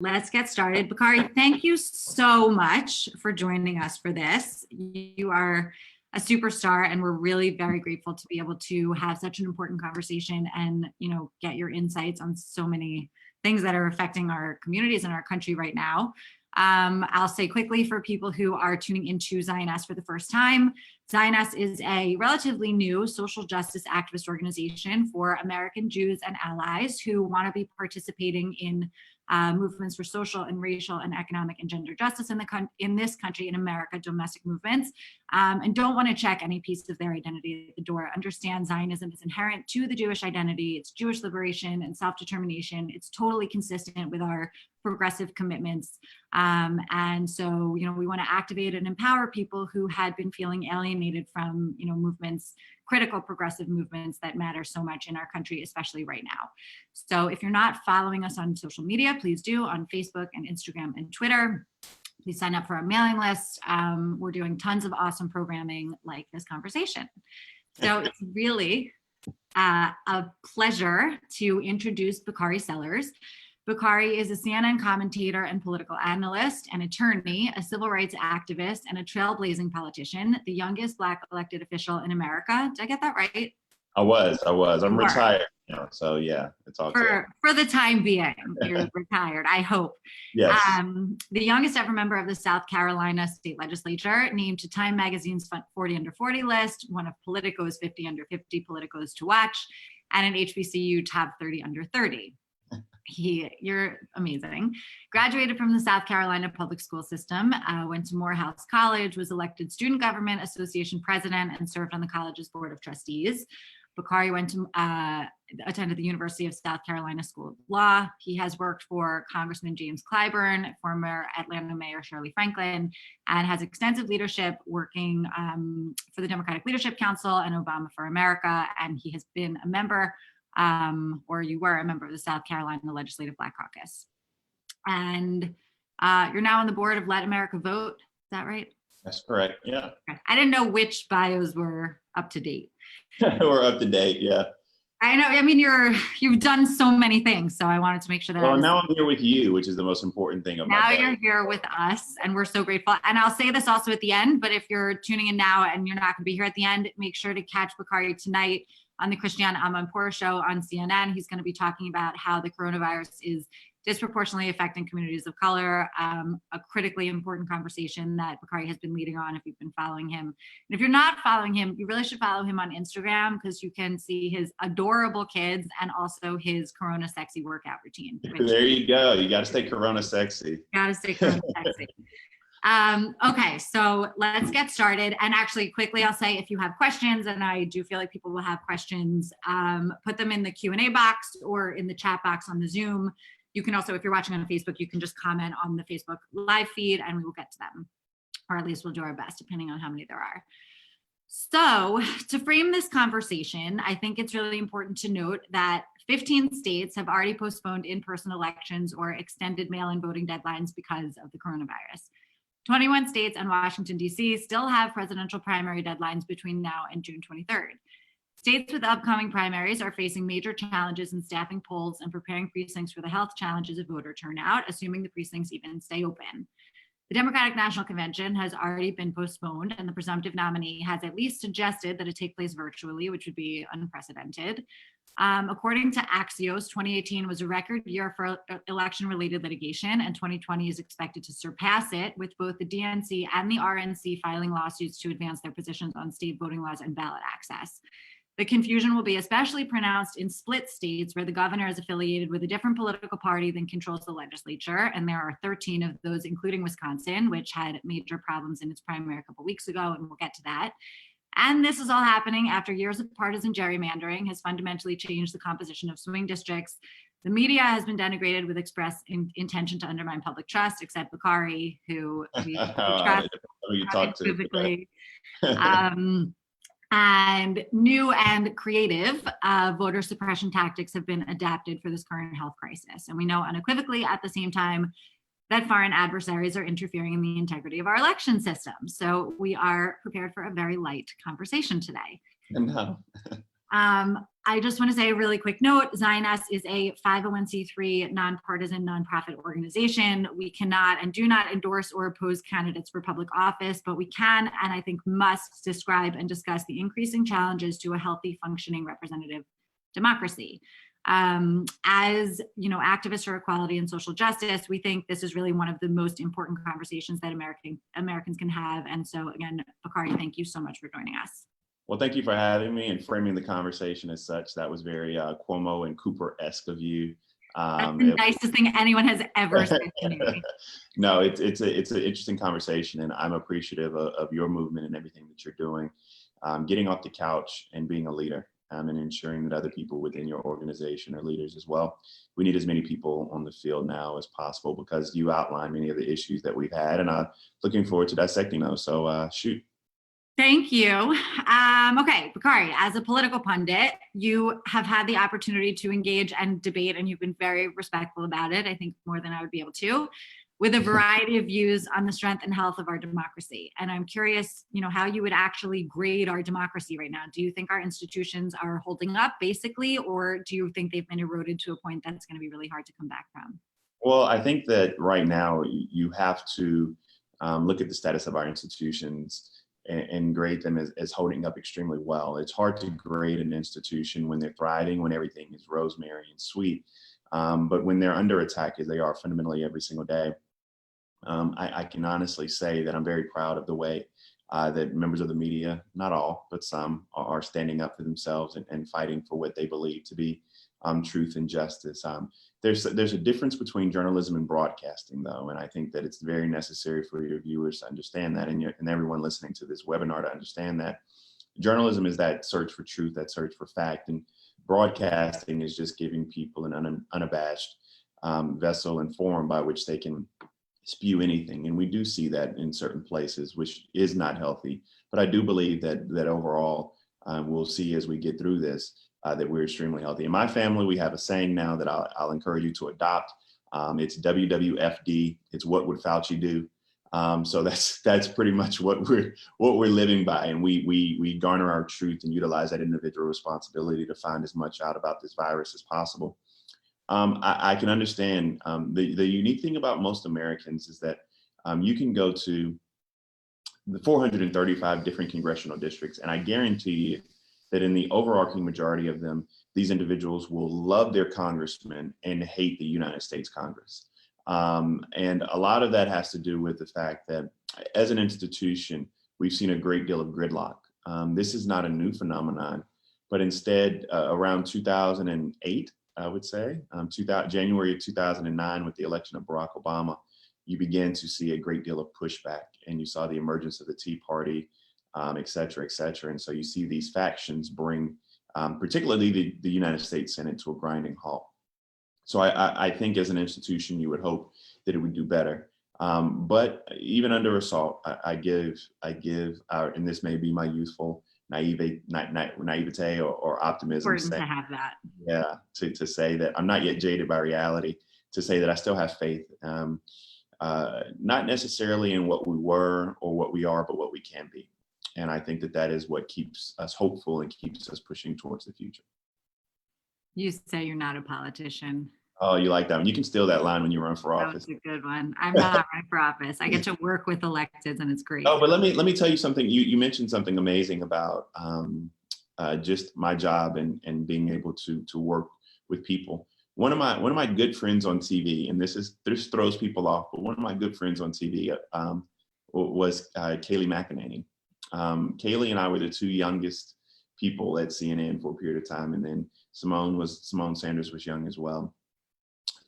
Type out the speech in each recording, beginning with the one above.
Let's get started. Bakari, thank you so much for joining us for this. You are a superstar, and we're really very grateful to be able to have such an important conversation and, get your insights on so many things that are affecting our communities and our country right now. I'll say quickly for people who are tuning into Zioness for the first time, Zioness is a relatively new social justice activist organization for American Jews and allies who want to be participating in movements for social and racial and economic and gender justice in this country, in America, domestic movements, and don't want to check any piece of their identity at the door. Understand Zionism is inherent to the Jewish identity. It's Jewish liberation and self-determination. It's totally consistent with our progressive commitments. And so, we want to activate and empower people who had been feeling alienated from, movements, critical progressive movements that matter so much in our country, especially right now. So if you're not following us on social media, please do on Facebook and Instagram and Twitter. Please sign up for our mailing list. We're doing tons of awesome programming like this conversation. So it's really a pleasure to introduce Bakari Sellers. Bakari is a CNN commentator and political analyst, an attorney, a civil rights activist, and a trailblazing politician, the youngest Black elected official in America. Did I get that right? I was. I'm retired now, so yeah, it's all good. For the time being, you're retired, I hope. Yes. The youngest ever member of the South Carolina state legislature, named to Time Magazine's 40 Under 40 list, one of Politico's 50 Under 50 Politicos to watch, and an HBCU Top 30 Under 30. You're amazing. Graduated from the South Carolina public school system, went to Morehouse College, was elected Student Government Association president, and served on the college's board of trustees. Bakari attended the University of South Carolina School of Law. He has worked for Congressman James Clyburn, former Atlanta Mayor Shirley Franklin, and has extensive leadership working for the Democratic Leadership Council and Obama for America. And he has been a member or you were a member of the South Carolina Legislative Black Caucus. And you're now on the board of Let America Vote. Is that right? That's correct, yeah. I didn't know which bios were up to date. We're up to date, yeah. I know, you've done so many things, so I wanted to make sure that now I'm here with you, which is the most important thing about Now you're here with us, and we're so grateful. And I'll say this also at the end, but if you're tuning in now and you're not going to be here at the end, make sure to catch Bakari tonight on the Christiane Amanpour show on CNN. He's going to be talking about how the coronavirus is disproportionately affecting communities of color, a critically important conversation that Bakari has been leading on if you've been following him. And if you're not following him, you really should follow him on Instagram because you can see his adorable kids and also his Corona sexy workout routine. There you go. You got to stay Corona sexy. Got to stay Corona sexy. Okay, so let's get started. And actually, quickly, I'll say if you have questions, and I do feel like people will have questions, put them in the Q&A box or in the chat box on the Zoom. You can also, if you're watching on Facebook, you can just comment on the Facebook live feed and we will get to them. Or at least we'll do our best, depending on how many there are. So to frame this conversation, I think it's really important to note that 15 states have already postponed in-person elections or extended mail-in voting deadlines because of the coronavirus. 21 states and Washington, D.C. still have presidential primary deadlines between now and June 23rd. States with upcoming primaries are facing major challenges in staffing polls and preparing precincts for the health challenges of voter turnout, assuming the precincts even stay open. The Democratic National Convention has already been postponed, and the presumptive nominee has at least suggested that it take place virtually, which would be unprecedented. According to Axios, 2018 was a record year for election-related litigation, and 2020 is expected to surpass it, with both the DNC and the RNC filing lawsuits to advance their positions on state voting laws and ballot access. The confusion will be especially pronounced in split states where the governor is affiliated with a different political party than controls the legislature, and there are 13 of those, including Wisconsin, which had major problems in its primary a couple weeks ago, and we'll get to that. And this is all happening after years of partisan gerrymandering has fundamentally changed the composition of swing districts. The media has been denigrated with express intention to undermine public trust, except Bakari, who we trust physically. And new and creative voter suppression tactics have been adapted for this current health crisis. And we know unequivocally at the same time that foreign adversaries are interfering in the integrity of our election system. So we are prepared for a very light conversation today. No. I just want to say a really quick note. Zioness is a 501c3 nonpartisan nonprofit organization. We cannot and do not endorse or oppose candidates for public office, but we can and I think must describe and discuss the increasing challenges to a healthy, functioning representative democracy. As activists for equality and social justice, we think this is really one of the most important conversations that Americans can have. And so again, Bakari, thank you so much for joining us. Well, thank you for having me and framing the conversation as such. That was very Cuomo and Cooper-esque of you. That's the nicest thing anyone has ever said to me. No, it's an interesting conversation, and I'm appreciative of your movement and everything that you're doing. Getting off the couch and being a leader, and ensuring that other people within your organization are leaders as well. We need as many people on the field now as possible, because you outlined many of the issues that we've had, and I'm looking forward to dissecting those. So shoot. Thank you. Okay, Bakari, as a political pundit, you have had the opportunity to engage and debate, and you've been very respectful about it, I think more than I would be able to, with a variety of views on the strength and health of our democracy. And I'm curious, how you would actually grade our democracy right now. Do you think our institutions are holding up, basically, or do you think they've been eroded to a point that's going to be really hard to come back from? Well, I think that right now you have to look at the status of our institutions and grade them as holding up extremely well. It's hard to grade an institution when they're thriving, when everything is rosemary and sweet. But when they're under attack, as they are fundamentally every single day, I can honestly say that I'm very proud of the way that members of the media, not all, but some, are standing up for themselves and fighting for what they believe to be truth and justice. There's a difference between journalism and broadcasting, though, and I think that it's very necessary for your viewers to understand that, and everyone listening to this webinar to understand that. Journalism is that search for truth, that search for fact, and broadcasting is just giving people an unabashed vessel and forum by which they can spew anything. And we do see that in certain places, which is not healthy. But I do believe that overall, we'll see as we get through this, that we're extremely healthy. In my family, we have a saying now that I'll encourage you to adopt. It's WWFD. It's what would Fauci do? So that's pretty much what we're living by, and we garner our truth and utilize that individual responsibility to find as much out about this virus as possible. I can understand the unique thing about most Americans is that you can go to the 435 different congressional districts, and I guarantee you that in the overarching majority of them, these individuals will love their congressman and hate the United States Congress. And a lot of that has to do with the fact that as an institution, we've seen a great deal of gridlock. This is not a new phenomenon, but instead around 2008, I would say, January of 2009, with the election of Barack Obama, you began to see a great deal of pushback, and you saw the emergence of the Tea Party, et cetera, et cetera. And so you see these factions bring, particularly the United States Senate, to a grinding halt. So I think as an institution, you would hope that it would do better. But even under assault, I give our, and this may be my youthful naivete or optimism. Important to have that. Yeah, to say that I'm not yet jaded by reality, to say that I still have faith, not necessarily in what we were or what we are, but what we can be. And I think that is what keeps us hopeful and keeps us pushing towards the future. You say you're not a politician. Oh, you like that one. You can steal that line when you run for office. That's a good one. I'm not running for office. I get to work with electeds, and it's great. Oh, but let me tell you something. You mentioned something amazing about just my job and being able to work with people. One of my good friends on TV, and this throws people off, but one of my good friends on TV was Kayleigh McEnany. Kayleigh and I were the two youngest people at CNN for a period of time, and then Simone Sanders was young as well.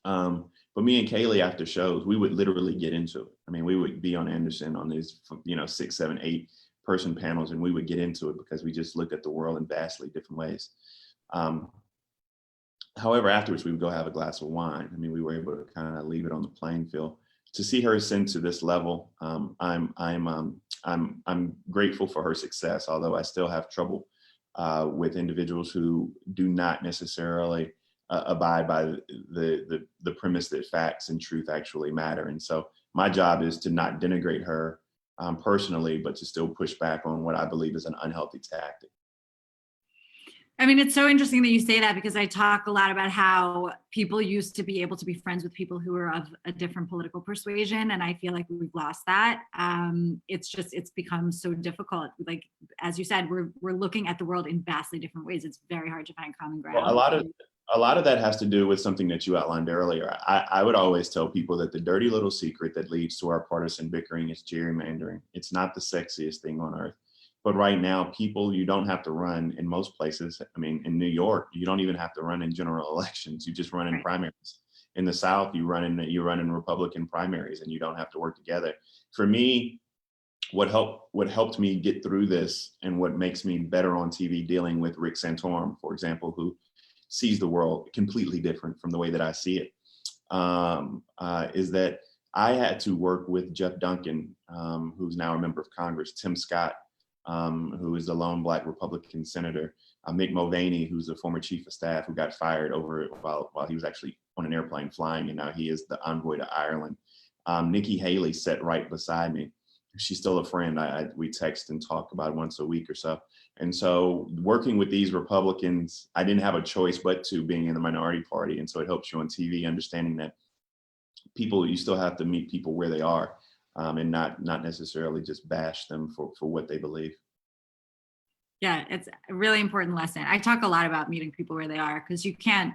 But me and Kayleigh, after shows, we would literally get into it. I mean, we would be on Anderson on these 6, 7, 8 person panels, and we would get into it because we just looked at the world in vastly different ways. However, afterwards, we would go have a glass of wine. I mean, we were able to kind of leave it on the playing field. To see her ascend to this level, I'm grateful for her success, although I still have trouble with individuals who do not necessarily abide by the premise that facts and truth actually matter. And so my job is to not denigrate her personally, but to still push back on what I believe is an unhealthy tactic. I mean, it's so interesting that you say that because I talk a lot about how people used to be able to be friends with people who were of a different political persuasion. And I feel like we've lost that. It's become so difficult. Like, as you said, we're looking at the world in vastly different ways. It's very hard to find common Well, ground. a lot of that has to do with something that you outlined earlier. I would always tell people that the dirty little secret that leads to our partisan bickering is gerrymandering. It's not the sexiest thing on earth. But right now, people, you don't have to run in most places. I mean, in New York, you don't even have to run in general elections. You just run in Right. primaries. In the South, you run in Republican primaries, and you don't have to work together. For me, what helped me get through this, and what makes me better on TV dealing with Rick Santorum, for example, who sees the world completely different from the way that I see it, is that I had to work with Jeff Duncan, who's now a member of Congress, Tim Scott, who is the lone Black Republican senator, Mick Mulvaney, who's the former chief of staff who got fired over while he was actually on an airplane flying, and now he is the envoy to Ireland. Nikki Haley sat right beside me. She's still a friend. We text and talk about once a week or so. And so working with these Republicans, I didn't have a choice but to, being in the minority party. And so it helps you on TV, understanding that you still have to meet people where they are, and not necessarily just bash them for what they believe. Yeah, it's a really important lesson. I talk a lot about meeting people where they are because you can't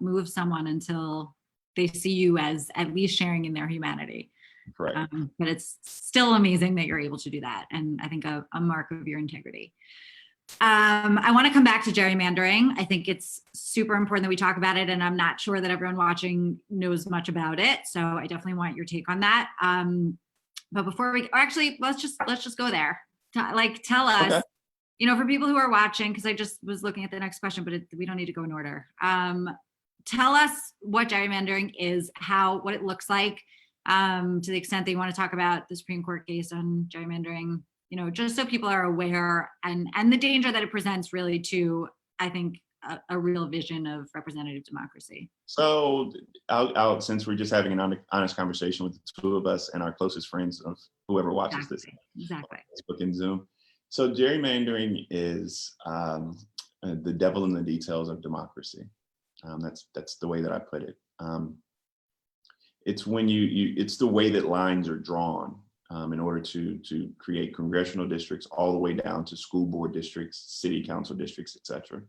move someone until they see you as at least sharing in their humanity. Correct. But it's still amazing that you're able to do that, and I think a mark of your integrity. I want to come back to gerrymandering. I think it's super important that we talk about it, and I'm not sure that everyone watching knows much about it, so I definitely want your take on that. But before we, or actually, let's just go there. Tell us, Okay. For people who are watching, because I just was looking at the next question, but we don't need to go in order. Tell us what gerrymandering is, what it looks like, to the extent that you want to talk about the Supreme Court case on gerrymandering, just so people are aware, and the danger that it presents really to, I think, a real vision of representative democracy. So since we're just having an honest conversation with the two of us and our closest friends of whoever watches this Exactly. on Facebook and Zoom. So gerrymandering is the devil in the details of democracy. That's the way that I put it. It's when it's the way that lines are drawn in order to create congressional districts all the way down to school board districts, city council districts, etc.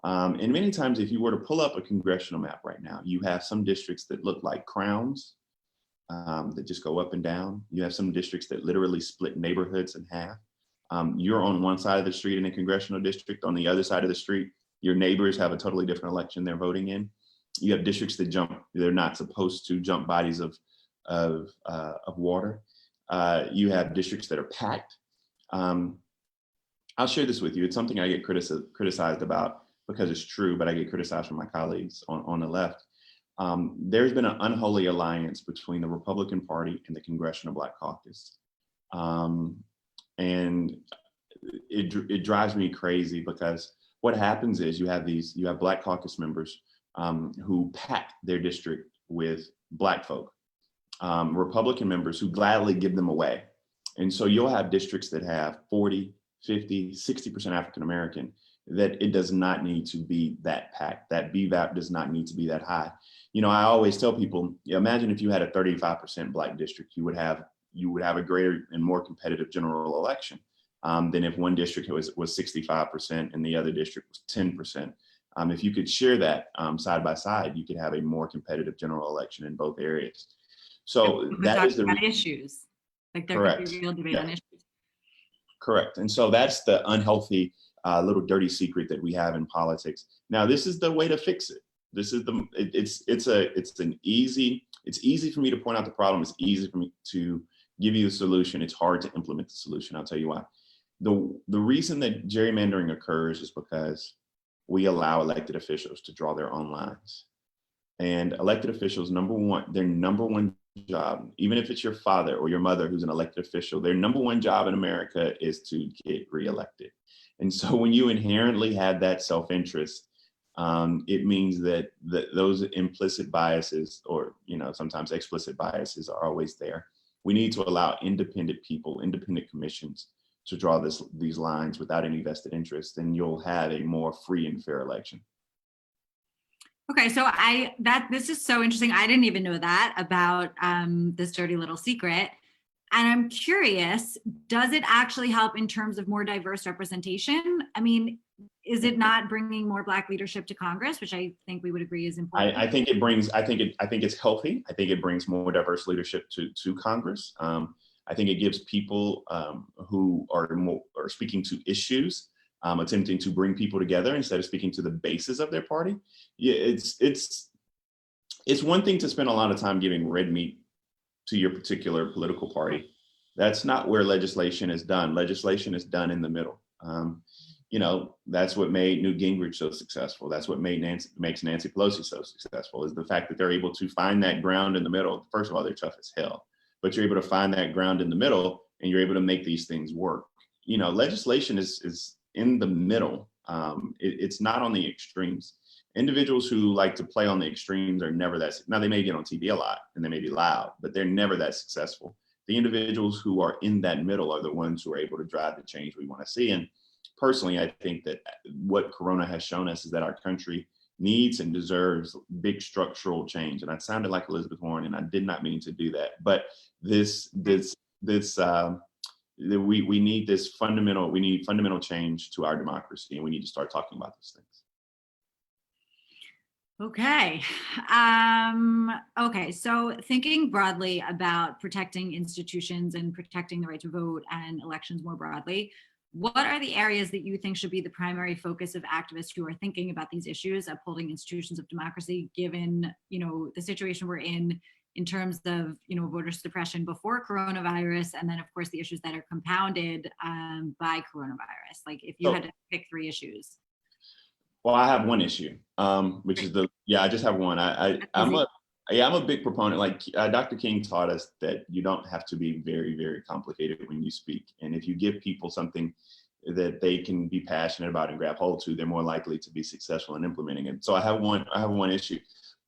And many times, if you were to pull up a congressional map right now, you have some districts that look like crowns that just go up and down. You have some districts that literally split neighborhoods in half. You're on one side of the street in a congressional district. On the other side of the street, your neighbors have a totally different election they're voting in. You have districts that they're not supposed to jump bodies of water. You have districts that are packed. I'll share this with you. It's something I get criticized about because it's true, but I get criticized from my colleagues on the left. There's been an unholy alliance between the Republican Party and the Congressional Black Caucus. And it drives me crazy because what happens is you have Black Caucus members who pack their district with Black folk, Republican members who gladly give them away. And so you'll have districts that have 40, 50, 60% African American, that it does not need to be that packed. That BVAP does not need to be that high. I always tell people, imagine if you had a 35% Black district, you would have a greater and more competitive general election than if one district was 65% and the other district was 10%. If you could share that side by side, you could have a more competitive general election in both areas. So that is the issues. Like there correct. could be real debate on issues. Correct. And so that's the unhealthy little dirty secret that we have in politics. Now, this is the way to fix it. This is it's easy for me to point out the problem. It's easy for me to give you the solution. It's hard to implement the solution. I'll tell you why. The reason that gerrymandering occurs is because we allow elected officials to draw their own lines. And elected officials, their number one job, even if it's your father or your mother who's an elected official, their number one job in America is to get reelected. And so when you inherently have that self-interest, it means that those implicit biases, or sometimes explicit biases, are always there. We need to allow independent people, independent commissions, to draw these lines without any vested interest, then you'll have a more free and fair election. Okay, so this is so interesting. I didn't even know that about this dirty little secret. And I'm curious, does it actually help in terms of more diverse representation? I mean, is it not bringing more Black leadership to Congress, which I think we would agree is important? I think it's healthy. I think it brings more diverse leadership to Congress. I think it gives people who are speaking to issues, attempting to bring people together instead of speaking to the bases of their party. Yeah, it's one thing to spend a lot of time giving red meat to your particular political party. That's not where legislation is done. Legislation is done in the middle. That's what made Newt Gingrich so successful. That's what makes Nancy Pelosi so successful, is the fact that they're able to find that ground in the middle. First of all, they're tough as hell, but you're able to find that ground in the middle and you're able to make these things work. Legislation is in the middle. It's not on the extremes. Individuals who like to play on the extremes are never that. Now, they may get on TV a lot and they may be loud, but they're never that successful. The individuals who are in that middle are the ones who are able to drive the change we want to see. And personally, I think that what Corona has shown us is that our country needs and deserves big structural change. And I sounded like Elizabeth Warren, and I did not mean to do that. But we need fundamental change to our democracy, and we need to start talking about these things. Okay. Okay. So thinking broadly about protecting institutions and protecting the right to vote and elections more broadly, what are the areas that you think should be the primary focus of activists who are thinking about these issues, upholding institutions of democracy, given, the situation we're in terms of, voter suppression before coronavirus, and then of course the issues that are compounded by coronavirus? Like if you had to pick 3 issues. Well, I have one issue, which is I just have one. I'm a big proponent. Like Dr. King taught us that you don't have to be very, very complicated when you speak. And if you give people something that they can be passionate about and grab hold to, they're more likely to be successful in implementing it. So I have one issue,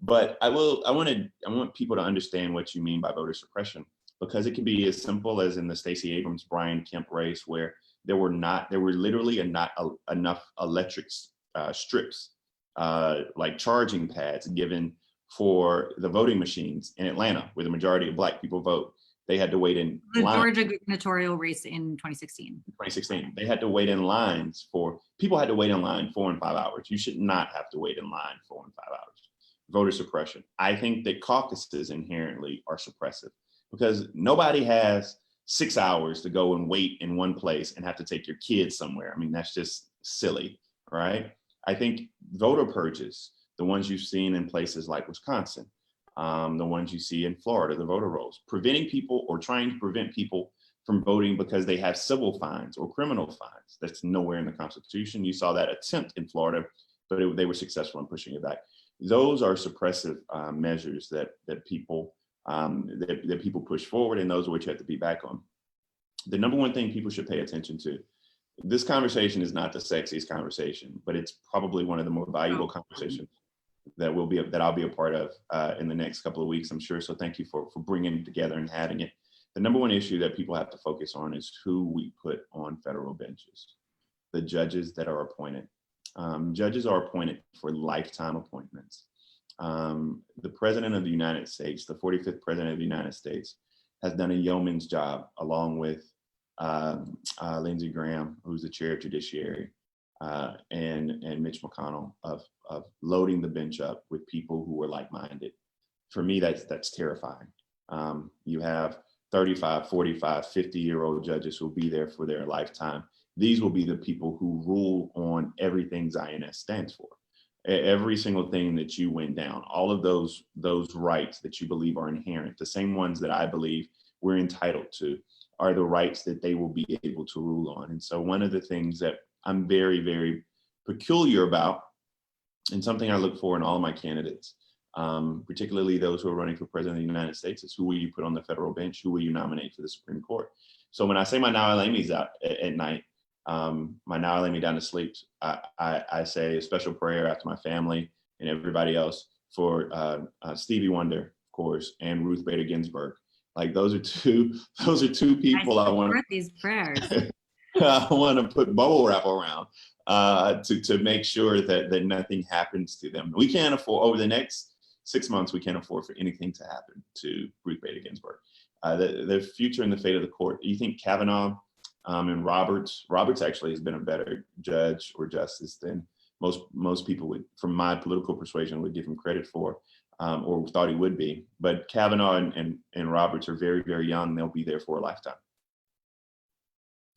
but I want people to understand what you mean by voter suppression, because it can be as simple as in the Stacey Abrams, Brian Kemp race, where there were literally not enough electric strips, like charging pads given for the voting machines in Atlanta, where the majority of Black people vote. They had to wait in the Georgia gubernatorial race in 2016. They had to wait in lines people had to wait in line 4 and 5 hours. You should not have to wait in line 4 and 5 hours. Voter suppression. I think that caucuses inherently are suppressive, because nobody has 6 hours to go and wait in one place and have to take your kids somewhere. I mean, that's just silly, right? I think voter purges, the ones you've seen in places like Wisconsin, the ones you see in Florida, the voter rolls, preventing people or trying to prevent people from voting because they have civil fines or criminal fines. That's nowhere in the Constitution. You saw that attempt in Florida, but they were successful in pushing it back. Those are suppressive measures that people push forward, and those are what you have to be back on. The number one thing people should pay attention to. This conversation is not the sexiest conversation, but it's probably one of the more valuable conversations that I'll be a part of in the next couple of weeks, I'm sure. So thank you for bringing it together and having it. The number one issue that people have to focus on is who we put on federal benches, the judges that are appointed. Judges are appointed for lifetime appointments. The President of the United States, the 45th President of the United States, has done a yeoman's job, along with Lindsey Graham, who's the chair of Judiciary, and Mitch McConnell, of loading the bench up with people who are like-minded. For me, that's terrifying. You have 35, 45, 50-year-old judges who will be there for their lifetime. These will be the people who rule on everything Zionist stands for. Every single thing that you went down, all of those rights that you believe are inherent, the same ones that I believe we're entitled to, are the rights that they will be able to rule on. And so one of the things that I'm very, very peculiar about, and something I look for in all of my candidates, particularly those who are running for president of the United States, is who will you put on the federal bench? Who will you nominate for the Supreme Court? So when I say my now Lame's out at night, my now lay me down to sleep, I say a special prayer after my family and everybody else for Stevie Wonder, of course, and Ruth Bader Ginsburg. Like those are two people I want these prayers. I want to put bubble wrap around to make sure that nothing happens to them. We can't afford, over the next 6 months, we can't afford for anything to happen to Ruth Bader Ginsburg. The future and the fate of the court. You think Kavanaugh and Roberts actually has been a better judge or justice than most people would, from my political persuasion, would give him credit for, or thought he would be. But Kavanaugh and Roberts are very, very young. They'll be there for a lifetime.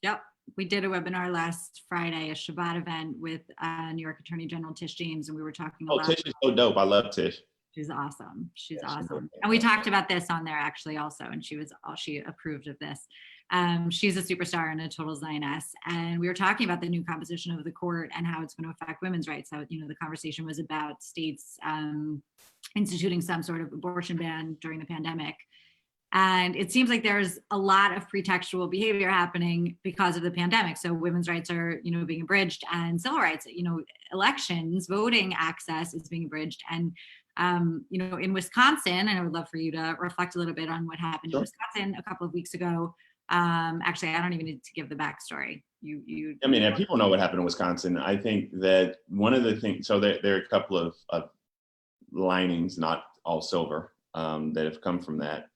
Yep. We did a webinar last Friday, a Shabbat event with New York Attorney General Tish James, and we were talking about. Tish is so dope. I love Tish. She's awesome. She's awesome. And we talked about this on there actually also, and she approved of this. She's a superstar and a total Zioness. And we were talking about the new composition of the court and how it's going to affect women's rights. So, the conversation was about states instituting some sort of abortion ban during the pandemic. And it seems like there's a lot of pretextual behavior happening because of the pandemic. So women's rights are, being abridged, and civil rights, elections, voting access is being abridged. And, in Wisconsin, and I would love for you to reflect a little bit on what happened in Wisconsin a couple of weeks ago. Actually, I don't even need to give the backstory. People know what happened in Wisconsin. I think that one of the things, so there are a couple of linings, not all silver, that have come from that.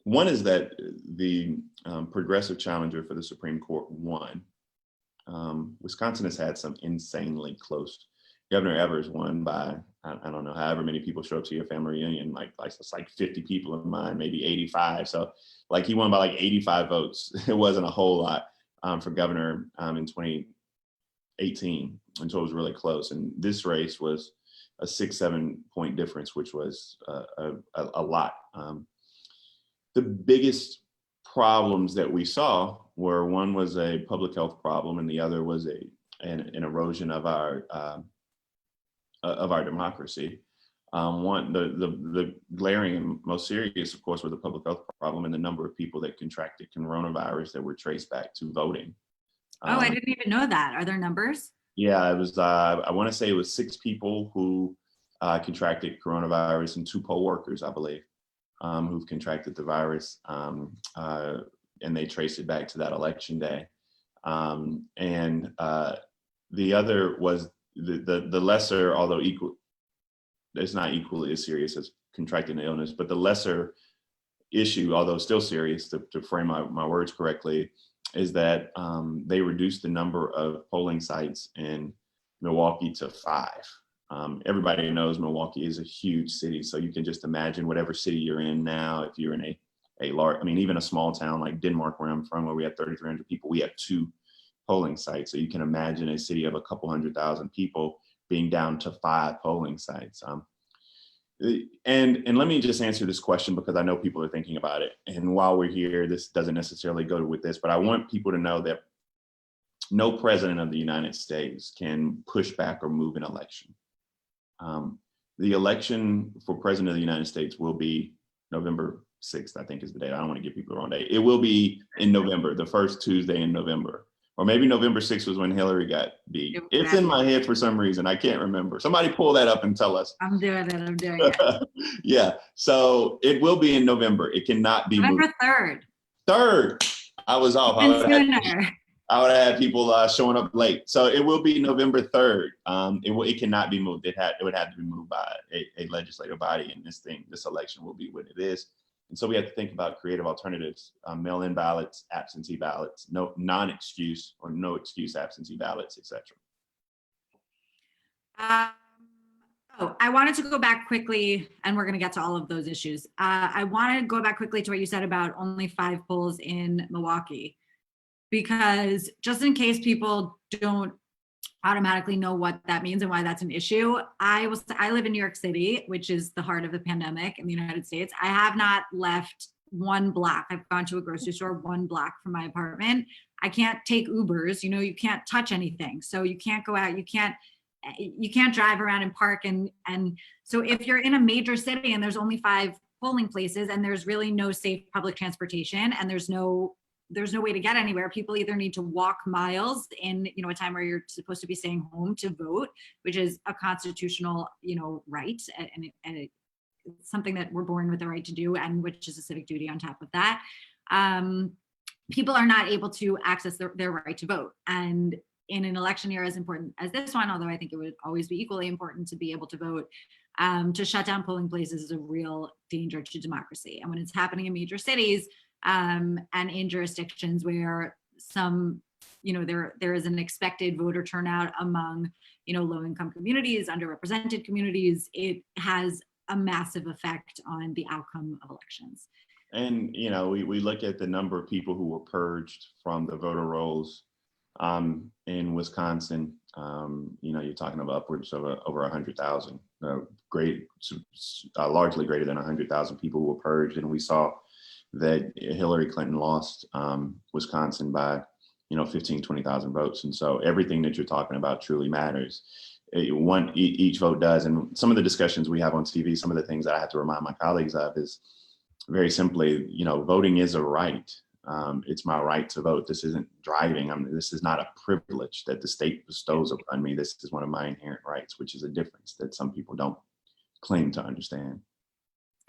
One is that the progressive challenger for the Supreme Court won. Wisconsin has had some insanely close. Governor Evers won by, I don't know, however many people show up to your family reunion, it's like 50 people in mine, maybe 85. So he won by like 85 votes. It wasn't a whole lot for governor in 2018 until it was really close. And this race was a 6-7 point difference, which was a lot. The biggest problems that we saw were, one was a public health problem, and the other was an erosion of our democracy. The glaring and most serious, of course, was the public health problem and the number of people that contracted coronavirus that were traced back to voting. I didn't even know that. Are there numbers? Yeah, it was, I want to say it was 6 people who contracted coronavirus and 2 poll workers, I believe, who've contracted the virus. And they traced it back to that election day. And the other was the lesser, although equal, it's not equally as serious as contracting the illness, but the lesser issue, although still serious, to frame my words correctly, is that they reduced the number of polling sites in Milwaukee to 5. Everybody knows Milwaukee is a huge city, so you can just imagine whatever city you're in now. If you're in a large, even a small town like Denmark, where I'm from, where we have 3,300 people, we have 2 polling sites. So you can imagine a city of a couple 100,000 people being down to 5 polling sites. And let me just answer this question, because I know people are thinking about it. And while we're here, this doesn't necessarily go with this, but I want people to know that no president of the United States can push back or move an election. The election for president of the United States will be November 6th, I think is the date. I don't want to give people the wrong date. It will be in November, the first Tuesday in November. Or maybe November 6th was when Hillary got beat. It's in my head for some reason. I can't remember. Somebody pull that up and tell us. I'm doing it. Yeah. So it will be in November. It cannot be November moved. 3rd. 3rd. I was off. I would have had people showing up late. So it will be November 3rd. It cannot be moved. It would have to be moved by a legislative body, and this election will be what it is. And so we have to think about creative alternatives, mail-in ballots, absentee ballots, no non-excuse or no excuse absentee ballots, etc. I wanted to go back quickly, and we're going to get to all of those issues. I wanted to go back quickly to what you said about only 5 polls in Milwaukee, because just in case people don't automatically know what that means and why that's an issue. I live in New York City, which is the heart of the pandemic in the United States. I have not left 1 block. I've gone to a grocery store 1 block from my apartment. I can't take Ubers. You can't touch anything. So you can't go out. You can't drive around and park. And so if you're in a major city and there's only 5 polling places and there's really no safe public transportation and there's no way to get anywhere, people either need to walk miles in, a time where you're supposed to be staying home to vote, which is a constitutional, right. And it's something that we're born with the right to do, and which is a civic duty on top of that. people are not able to access their right to vote. And in an election year as important as this one, although I think it would always be equally important to be able to vote, to shut down polling places is a real danger to democracy. And when it's happening in major cities and in jurisdictions where some, there is an expected voter turnout among, low-income communities, underrepresented communities, it has a massive effect on the outcome of elections. And, we look at the number of people who were purged from the voter rolls in Wisconsin. You're talking about upwards of over 100,000, largely greater than 100,000 people who were purged. And we saw that Hillary Clinton lost Wisconsin by, 15, 20,000 votes. And so everything that you're talking about truly matters. Each vote does. And some of the discussions we have on TV, some of the things that I have to remind my colleagues of is very simply, voting is a right. It's my right to vote. This isn't driving. This is not a privilege that the state bestows upon me. This is one of my inherent rights, which is a difference that some people don't claim to understand.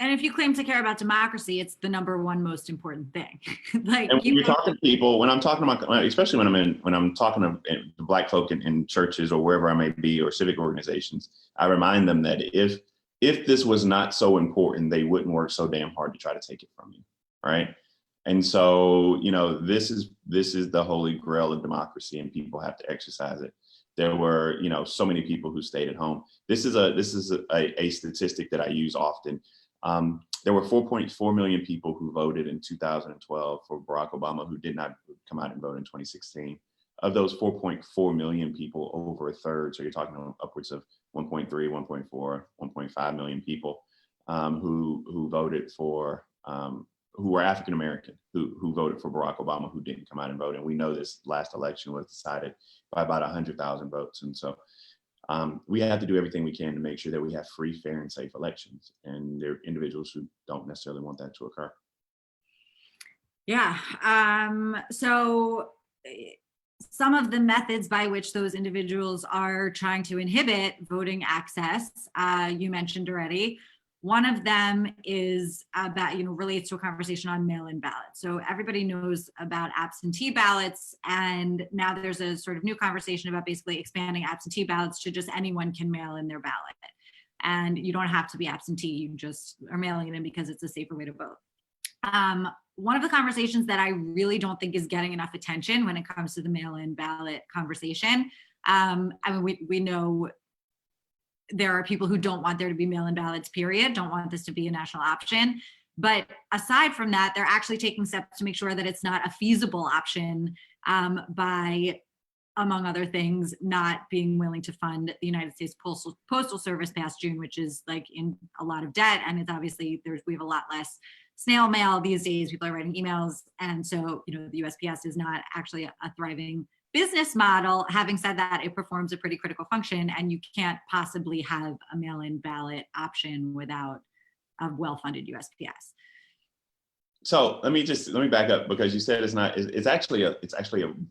And if you claim to care about democracy, it's the number one most important thing. And when you're talking to people, when I'm talking about, especially when I'm talking to Black folk in churches or wherever I may be, or civic organizations, I remind them that if this was not so important, they wouldn't work so damn hard to try to take it from you, right? And so, this is the holy grail of democracy, and people have to exercise it. There were, so many people who stayed at home. This is a statistic that I use often. There were 4.4 million people who voted in 2012 for Barack Obama who did not come out and vote in 2016. Of those 4.4 million people, over a third, so you're talking upwards of 1.3, 1.4, 1.5 million people who voted for, who were African American, who voted for Barack Obama, who didn't come out and vote. And we know this last election was decided by about 100,000 votes. And so we have to do everything we can to make sure that we have free, fair, and safe elections. And there are individuals who don't necessarily want that to occur. Yeah. So some of the methods by which those individuals are trying to inhibit voting access, you mentioned already. One of them is about, relates to a conversation on mail-in ballots. So everybody knows about absentee ballots, and now there's a sort of new conversation about basically expanding absentee ballots to just anyone can mail in their ballot. And you don't have to be absentee, you just are mailing it in because it's a safer way to vote. One of the conversations that I really don't think is getting enough attention when it comes to the mail-in ballot conversation, we know there are people who don't want there to be mail-in ballots, period, don't want this to be a national option. But aside from that, they're actually taking steps to make sure that it's not a feasible option by, among other things, not being willing to fund the United States Postal Service past June, which is like in a lot of debt. And it's obviously, we have a lot less snail mail these days. People are writing emails. And so, the USPS is not actually a thriving business model. Having said that, it performs a pretty critical function, and you can't possibly have a mail-in ballot option without a well-funded USPS. So let me back up, because you said it's actually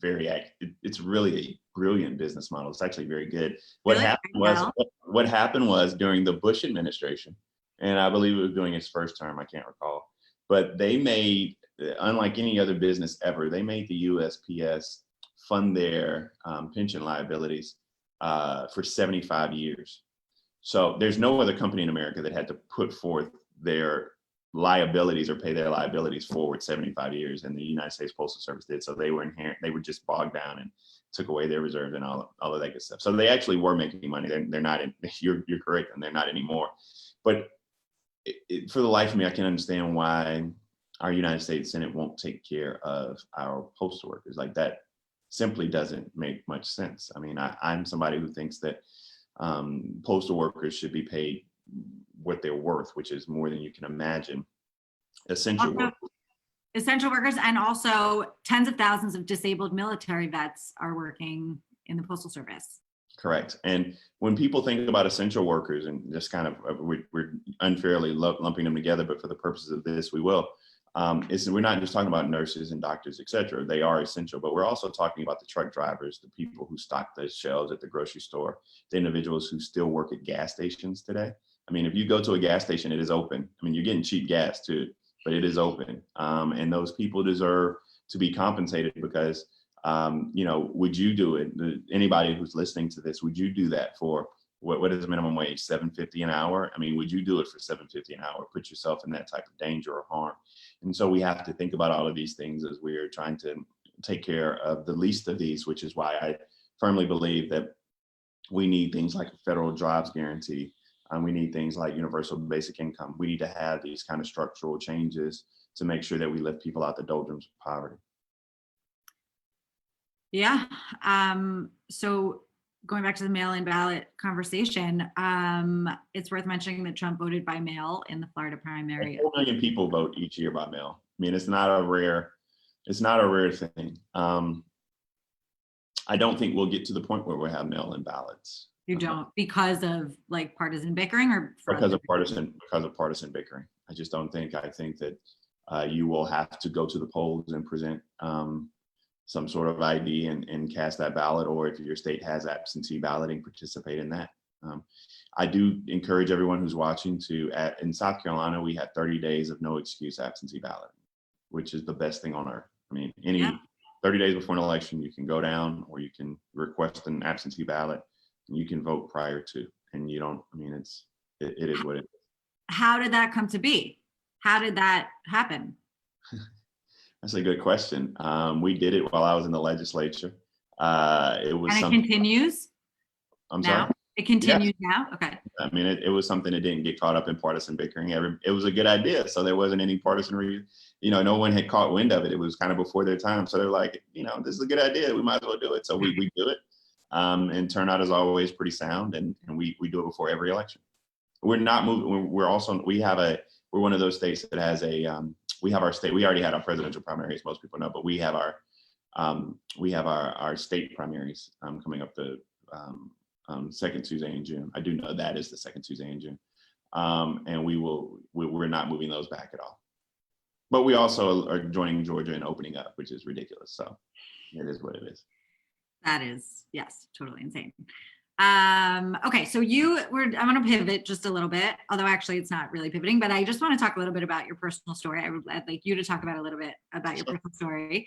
really a brilliant business model. It's actually very good. What happened was during the Bush administration, and I believe it was during his first term, I can't recall, but they made, unlike any other business ever, they made the USPS fund their pension liabilities for 75 years. So there's no other company in America that had to put forth their liabilities or pay their liabilities forward 75 years, and the United States Postal Service did. So they were just bogged down and took away their reserves and all of that good stuff. So they actually were making money. They're not you're correct, and they're not anymore. But for the life of me, I can't understand why our United States Senate won't take care of our postal workers. Like, that simply doesn't make much sense. I mean, I'm somebody who thinks that postal workers should be paid what they're worth, which is more than you can imagine. Essential workers, and also tens of thousands of disabled military vets are working in the Postal Service. Correct. And when people think about essential workers, and just kind of, we're unfairly lumping them together, but for the purposes of this, we will. We're not just talking about nurses and doctors, et cetera. They are essential, but we're also talking about the truck drivers, the people who stock the shelves at the grocery store, the individuals who still work at gas stations today. I mean, if you go to a gas station, it is open. I mean, you're getting cheap gas too, but it is open. And those people deserve to be compensated because, would you do it? Anybody who's listening to this, would you do that for what is the minimum wage? $7.50 an hour? I mean, would you do it for $7.50 an hour? Put yourself in that type of danger or harm. And so we have to think about all of these things as we're trying to take care of the least of these, which is why I firmly believe that we need things like a federal jobs guarantee. We need things like universal basic income. We need to have these kind of structural changes to make sure that we lift people out the doldrums of poverty. Yeah. So going back to the mail-in ballot conversation, it's worth mentioning that Trump voted by mail in the Florida primary. 4 million people vote each year by mail. I mean, it's not a rare thing. I don't think we'll get to the point where we have mail-in ballots. You don't, because of like partisan bickering, or because of partisan bickering. I just don't think. I think that you will have to go to the polls and present some sort of ID and cast that ballot, or if your state has absentee balloting, participate in that. I do encourage everyone who's watching in South Carolina, we had 30 days of no excuse absentee balloting, which is the best thing on earth. I mean, 30 days before an election, you can go down or you can request an absentee ballot and you can vote prior to, and you don't, I mean, it is what it is. How did that come to be? How did that happen? That's a good question. We did it while I was in the legislature. It continues? I'm now? sorry? It continues now? Okay. I mean, it was something that didn't get caught up in partisan bickering. It was a good idea. So there wasn't any partisan reason. No one had caught wind of it. It was kind of before their time. So they're like, this is a good idea. We might as well do it. So we do it. And turnout is always pretty sound. And we do it before every election. We're not moving. We're one of those states that has we have our state. We already had our presidential primaries, most people know, but we have our state primaries coming up the second Tuesday in June. I do know that is the second Tuesday in June. And we're not moving those back at all. But we also are joining Georgia and opening up, which is ridiculous. So it is what it is. That is, yes, totally insane. Okay, so I'm going to pivot just a little bit, although actually it's not really pivoting, but I just want to talk a little bit about your personal story. I'd like you to talk about a little bit about your personal story.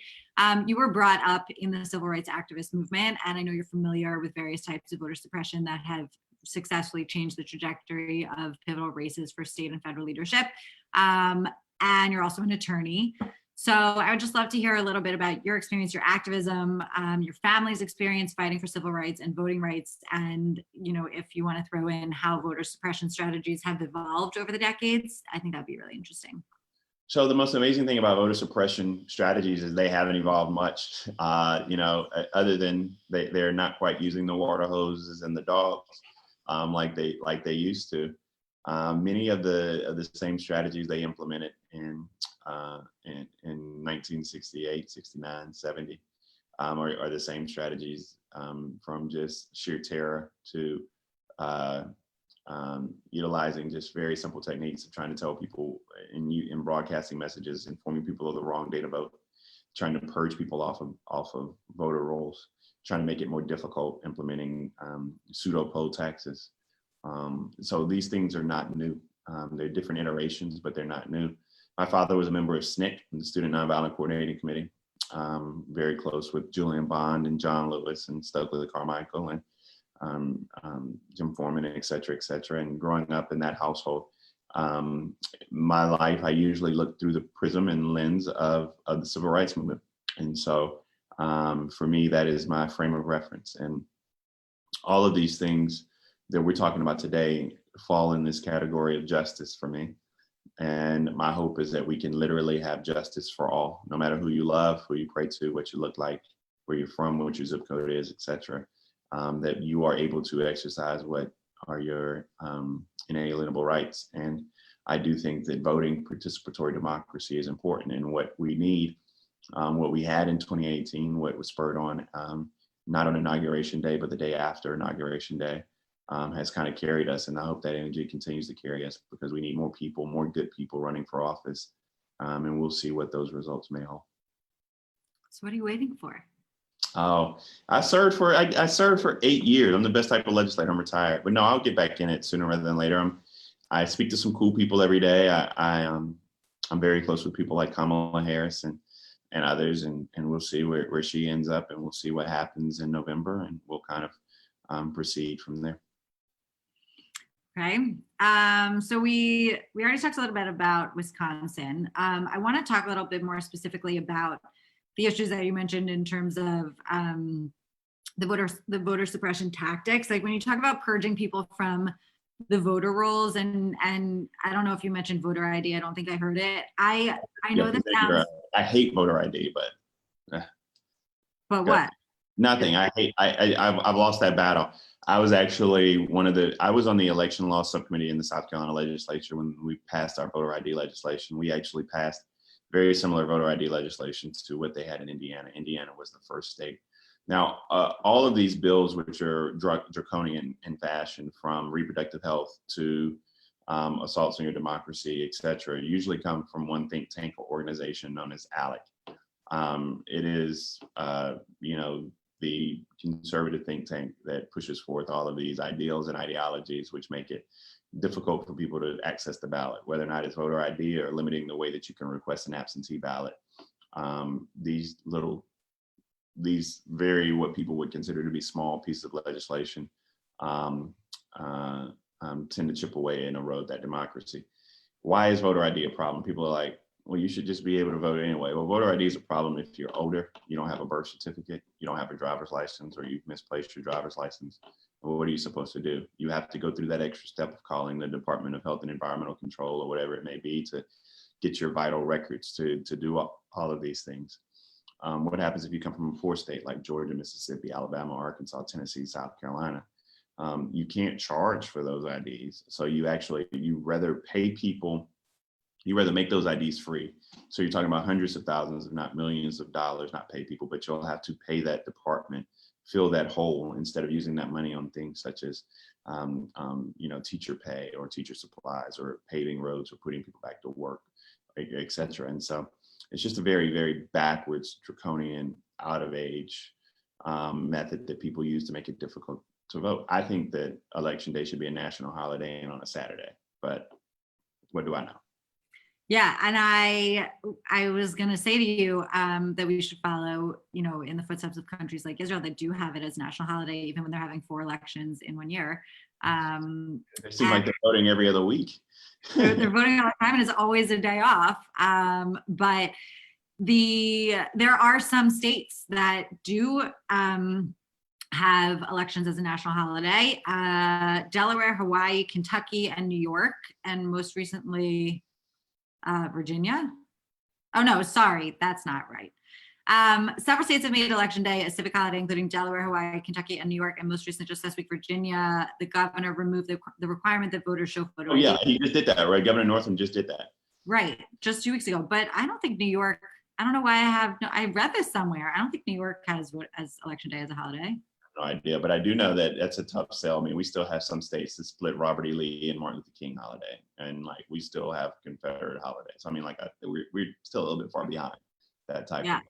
You were brought up in the civil rights activist movement, and I know you're familiar with various types of voter suppression that have successfully changed the trajectory of pivotal races for state and federal leadership. And you're also an attorney. So I would just love to hear a little bit about your experience, your activism, your family's experience fighting for civil rights and voting rights. And, if you want to throw in how voter suppression strategies have evolved over the decades, I think that'd be really interesting. So the most amazing thing about voter suppression strategies is they haven't evolved much, other than they're not quite using the water hoses and the dogs like they used to. Many of the same strategies they implemented in 1968, 69, 70 are the same strategies, from just sheer terror to utilizing just very simple techniques of trying to tell people in broadcasting messages, informing people of the wrong day to vote, trying to purge people off of voter rolls, trying to make it more difficult, implementing pseudo poll taxes. So these things are not new. They're different iterations, but they're not new. My father was a member of SNCC, the Student Nonviolent Coordinating Committee, very close with Julian Bond and John Lewis and Stokely Carmichael and Jim Foreman, et cetera, et cetera. And growing up in that household, my life, I usually look through the prism and lens of the civil rights movement. And so for me, that is my frame of reference. And all of these things that we're talking about today fall in this category of justice for me. And my hope is that we can literally have justice for all, no matter who you love, who you pray to, what you look like, where you're from, what your zip code is, et cetera, that you are able to exercise what are your inalienable rights. And I do think that voting, participatory democracy is important. And what we need, what we had in 2018, what was spurred on, not on Inauguration Day, but the day after Inauguration Day, has kind of carried us. And I hope that energy continues to carry us, because we need more people, more good people running for office. And we'll see what those results may hold. So what are you waiting for? Oh, I served for 8 years. I'm the best type of legislator. I'm retired, but no, I'll get back in it sooner rather than later. I speak to some cool people every day. I'm very close with people like Kamala Harris and and others, and we'll see where she ends up, and we'll see what happens in November, and we'll kind of proceed from there. Okay. So we already talked a little bit about Wisconsin. I want to talk a little bit more specifically about the issues that you mentioned in terms of the voter suppression tactics. Like when you talk about purging people from the voter rolls, and I don't know if you mentioned voter ID. I don't think I heard it. I know that sounds. I hate voter ID, but. But what? Nothing. I've lost that battle. I was actually I was on the election law subcommittee in the South Carolina legislature when we passed our voter ID legislation. We actually passed very similar voter ID legislation to what they had in Indiana. Indiana was the first state. Now, all of these bills, which are draconian in fashion, from reproductive health to assaults on your democracy, et cetera, usually come from one think tank or organization known as ALEC. It is, the conservative think tank that pushes forth all of these ideals and ideologies, which make it difficult for people to access the ballot, whether or not it's voter ID or limiting the way that you can request an absentee ballot. These very, what people would consider to be small pieces of legislation tend to chip away and erode that democracy. Why is voter ID a problem? People are like, well, you should just be able to vote anyway. Well, voter ID is a problem if you're older, you don't have a birth certificate, you don't have a driver's license, or you've misplaced your driver's license. Well, what are you supposed to do? You have to go through that extra step of calling the Department of Health and Environmental Control or whatever it may be to get your vital records to do all of these things. What happens if you come from a poor state like Georgia, Mississippi, Alabama, Arkansas, Tennessee, South Carolina? You can't charge for those IDs. So you rather pay people. You rather make those IDs free. So you're talking about hundreds of thousands, if not millions of dollars, not pay people, but you'll have to pay that department, fill that hole, instead of using that money on things such as, teacher pay or teacher supplies or paving roads or putting people back to work, et cetera. And so it's just a very, very backwards, draconian, out of age method that people use to make it difficult to vote. I think that Election Day should be a national holiday and on a Saturday, but what do I know? Yeah, and I was going to say to you that we should follow, in the footsteps of countries like Israel that do have it as national holiday, even when they're having 4 elections in 1 year. They seem like they're voting every other week. they're voting all the time, and it's always a day off. But there are some states that do have elections as a national holiday: Delaware, Hawaii, Kentucky, and New York, and most recently. Virginia. Oh no, sorry, that's not right. Several states have made Election Day a civic holiday, including Delaware, Hawaii, Kentucky, and New York. And most recently, just this week, Virginia, the governor removed the requirement that voters show photo. Oh yeah, he just did that, right? Governor Northam just did that. Right, just 2 weeks ago. But I don't think New York. I don't know why I read this somewhere. I don't think New York has Election Day as a holiday. No idea, but I do know that that's a tough sell. I mean, we still have some states that split Robert E. Lee and Martin Luther King holiday, and we still have Confederate holidays. I mean, we're still a little bit far behind that type of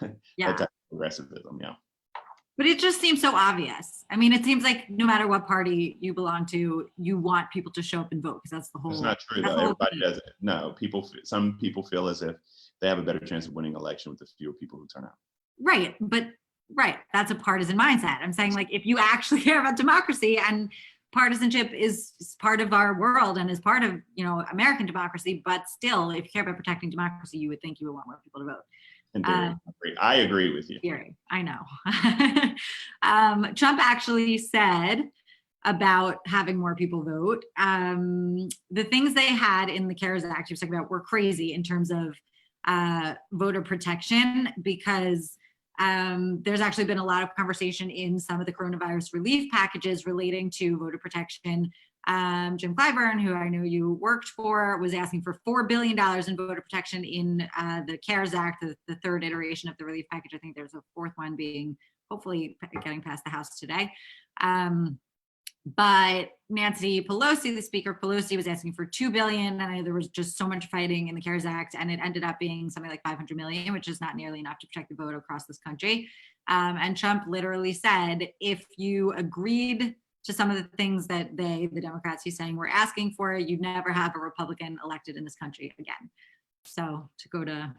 that type of progressivism. Yeah. But it just seems so obvious. I mean, it seems like no matter what party you belong to, you want people to show up and vote, because that's the whole. It's not true though. Everybody does it. No, some people feel as if they have a better chance of winning an election with the fewer people who turn out. Right, but. Right. That's a partisan mindset. I'm saying, like, if you actually care about democracy, and partisanship is part of our world and is part of, American democracy, but still, if you care about protecting democracy, you would think you would want more people to vote. I agree with you. Theory. I know. Trump actually said about having more people vote, the things they had in the CARES Act, he was talking about, were crazy in terms of voter protection, because there's actually been a lot of conversation in some of the coronavirus relief packages relating to voter protection. Jim Clyburn, who I know you worked for, was asking for $4 billion in voter protection in the CARES Act, the third iteration of the relief package. I think there's a fourth one being hopefully getting past the House today. But Nancy Pelosi, the Speaker Pelosi, was asking for $2 billion, and there was just so much fighting in the CARES Act, and it ended up being something like $500 million, which is not nearly enough to protect the vote across this country. And Trump literally said, if you agreed to some of the things that the Democrats, he's saying, were asking for, you'd never have a Republican elected in this country again. So to go to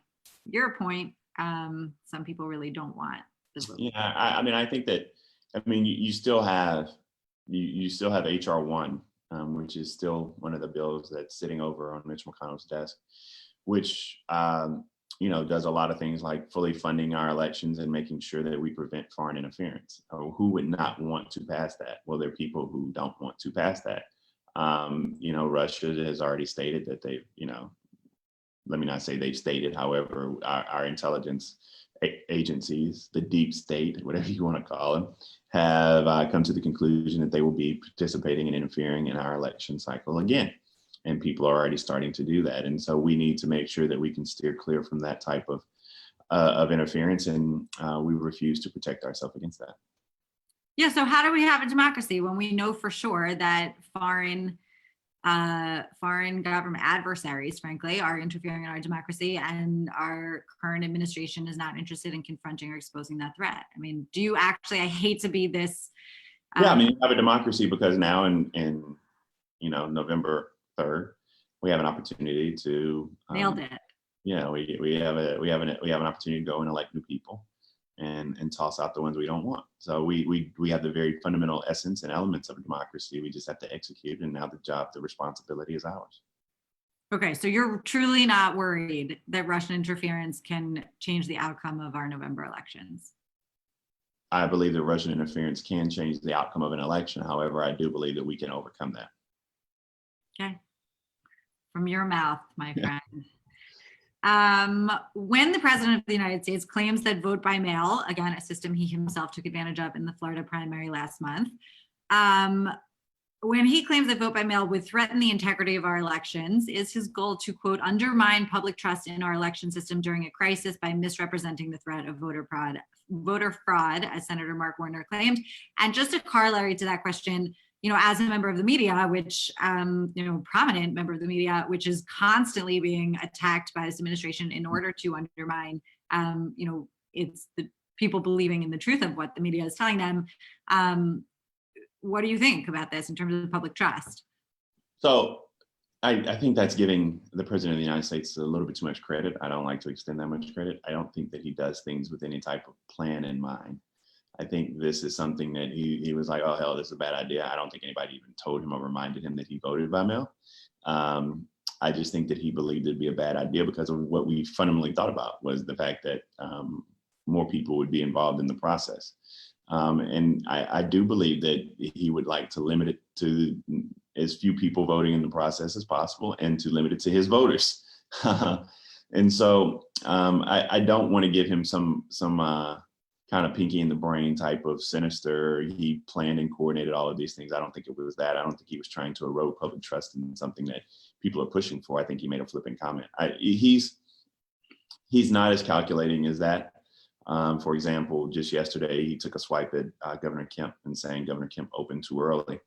your point, some people really don't want the vote. Yeah, I mean, I think that, I mean, you still have, you still have HR1, which is still one of the bills that's sitting over on Mitch McConnell's desk, which, does a lot of things like fully funding our elections and making sure that we prevent foreign interference. Who would not want to pass that? Well, there are people who don't want to pass that. Russia has already stated that they've, let me not say they've stated, however, our intelligence agencies, the deep state, whatever you want to call them, have come to the conclusion that they will be participating and interfering in our election cycle again. And people are already starting to do that. And so we need to make sure that we can steer clear from that type of interference. And we refuse to protect ourselves against that. Yeah. So how do we have a democracy when we know for sure that foreign government adversaries, frankly, are interfering in our democracy, and our current administration is not interested in confronting or exposing that threat? I mean, do you actually, I hate to be this. Yeah, I mean, you have a democracy because now in November 3rd, we have an opportunity to Nailed it. Yeah, we have an opportunity to go and elect new people and toss out the ones we don't want. So we have the very fundamental essence and elements of a democracy. We just have to execute, and now the responsibility is ours. Okay, so you're truly not worried that Russian interference can change the outcome of our November elections? I believe that Russian interference can change the outcome of an election. However, I do believe that we can overcome that. Okay. From your mouth, my friend. When the president of the United States claims that vote by mail, again, a system he himself took advantage of in the Florida primary last month, when he claims that vote by mail would threaten the integrity of our elections, is his goal to, quote, undermine public trust in our election system during a crisis by misrepresenting the threat of voter fraud, as Senator Mark Warner claimed? And just a corollary to that question, as a member of the media, which, prominent member of the media, which is constantly being attacked by this administration in order to undermine, it's the people believing in the truth of what the media is telling them. What do you think about this in terms of public trust? So I think that's giving the president of the United States a little bit too much credit. I don't like to extend that much credit. I don't think that he does things with any type of plan in mind. I think this is something that he was like, oh, hell, this is a bad idea. I don't think anybody even told him or reminded him that he voted by mail. I just think that he believed it'd be a bad idea because of what we fundamentally thought about was the fact that more people would be involved in the process. And I do believe that he would like to limit it to as few people voting in the process as possible and to limit it to his voters. And so I don't want to give him some kind of pinky in the brain type of sinister, he planned and coordinated all of these things. I don't think it was that. I don't think he was trying to erode public trust in something that people are pushing for. I think he made a flippant comment. He's not as calculating as that. For example, just yesterday, he took a swipe at Governor Kemp and saying Governor Kemp opened too early.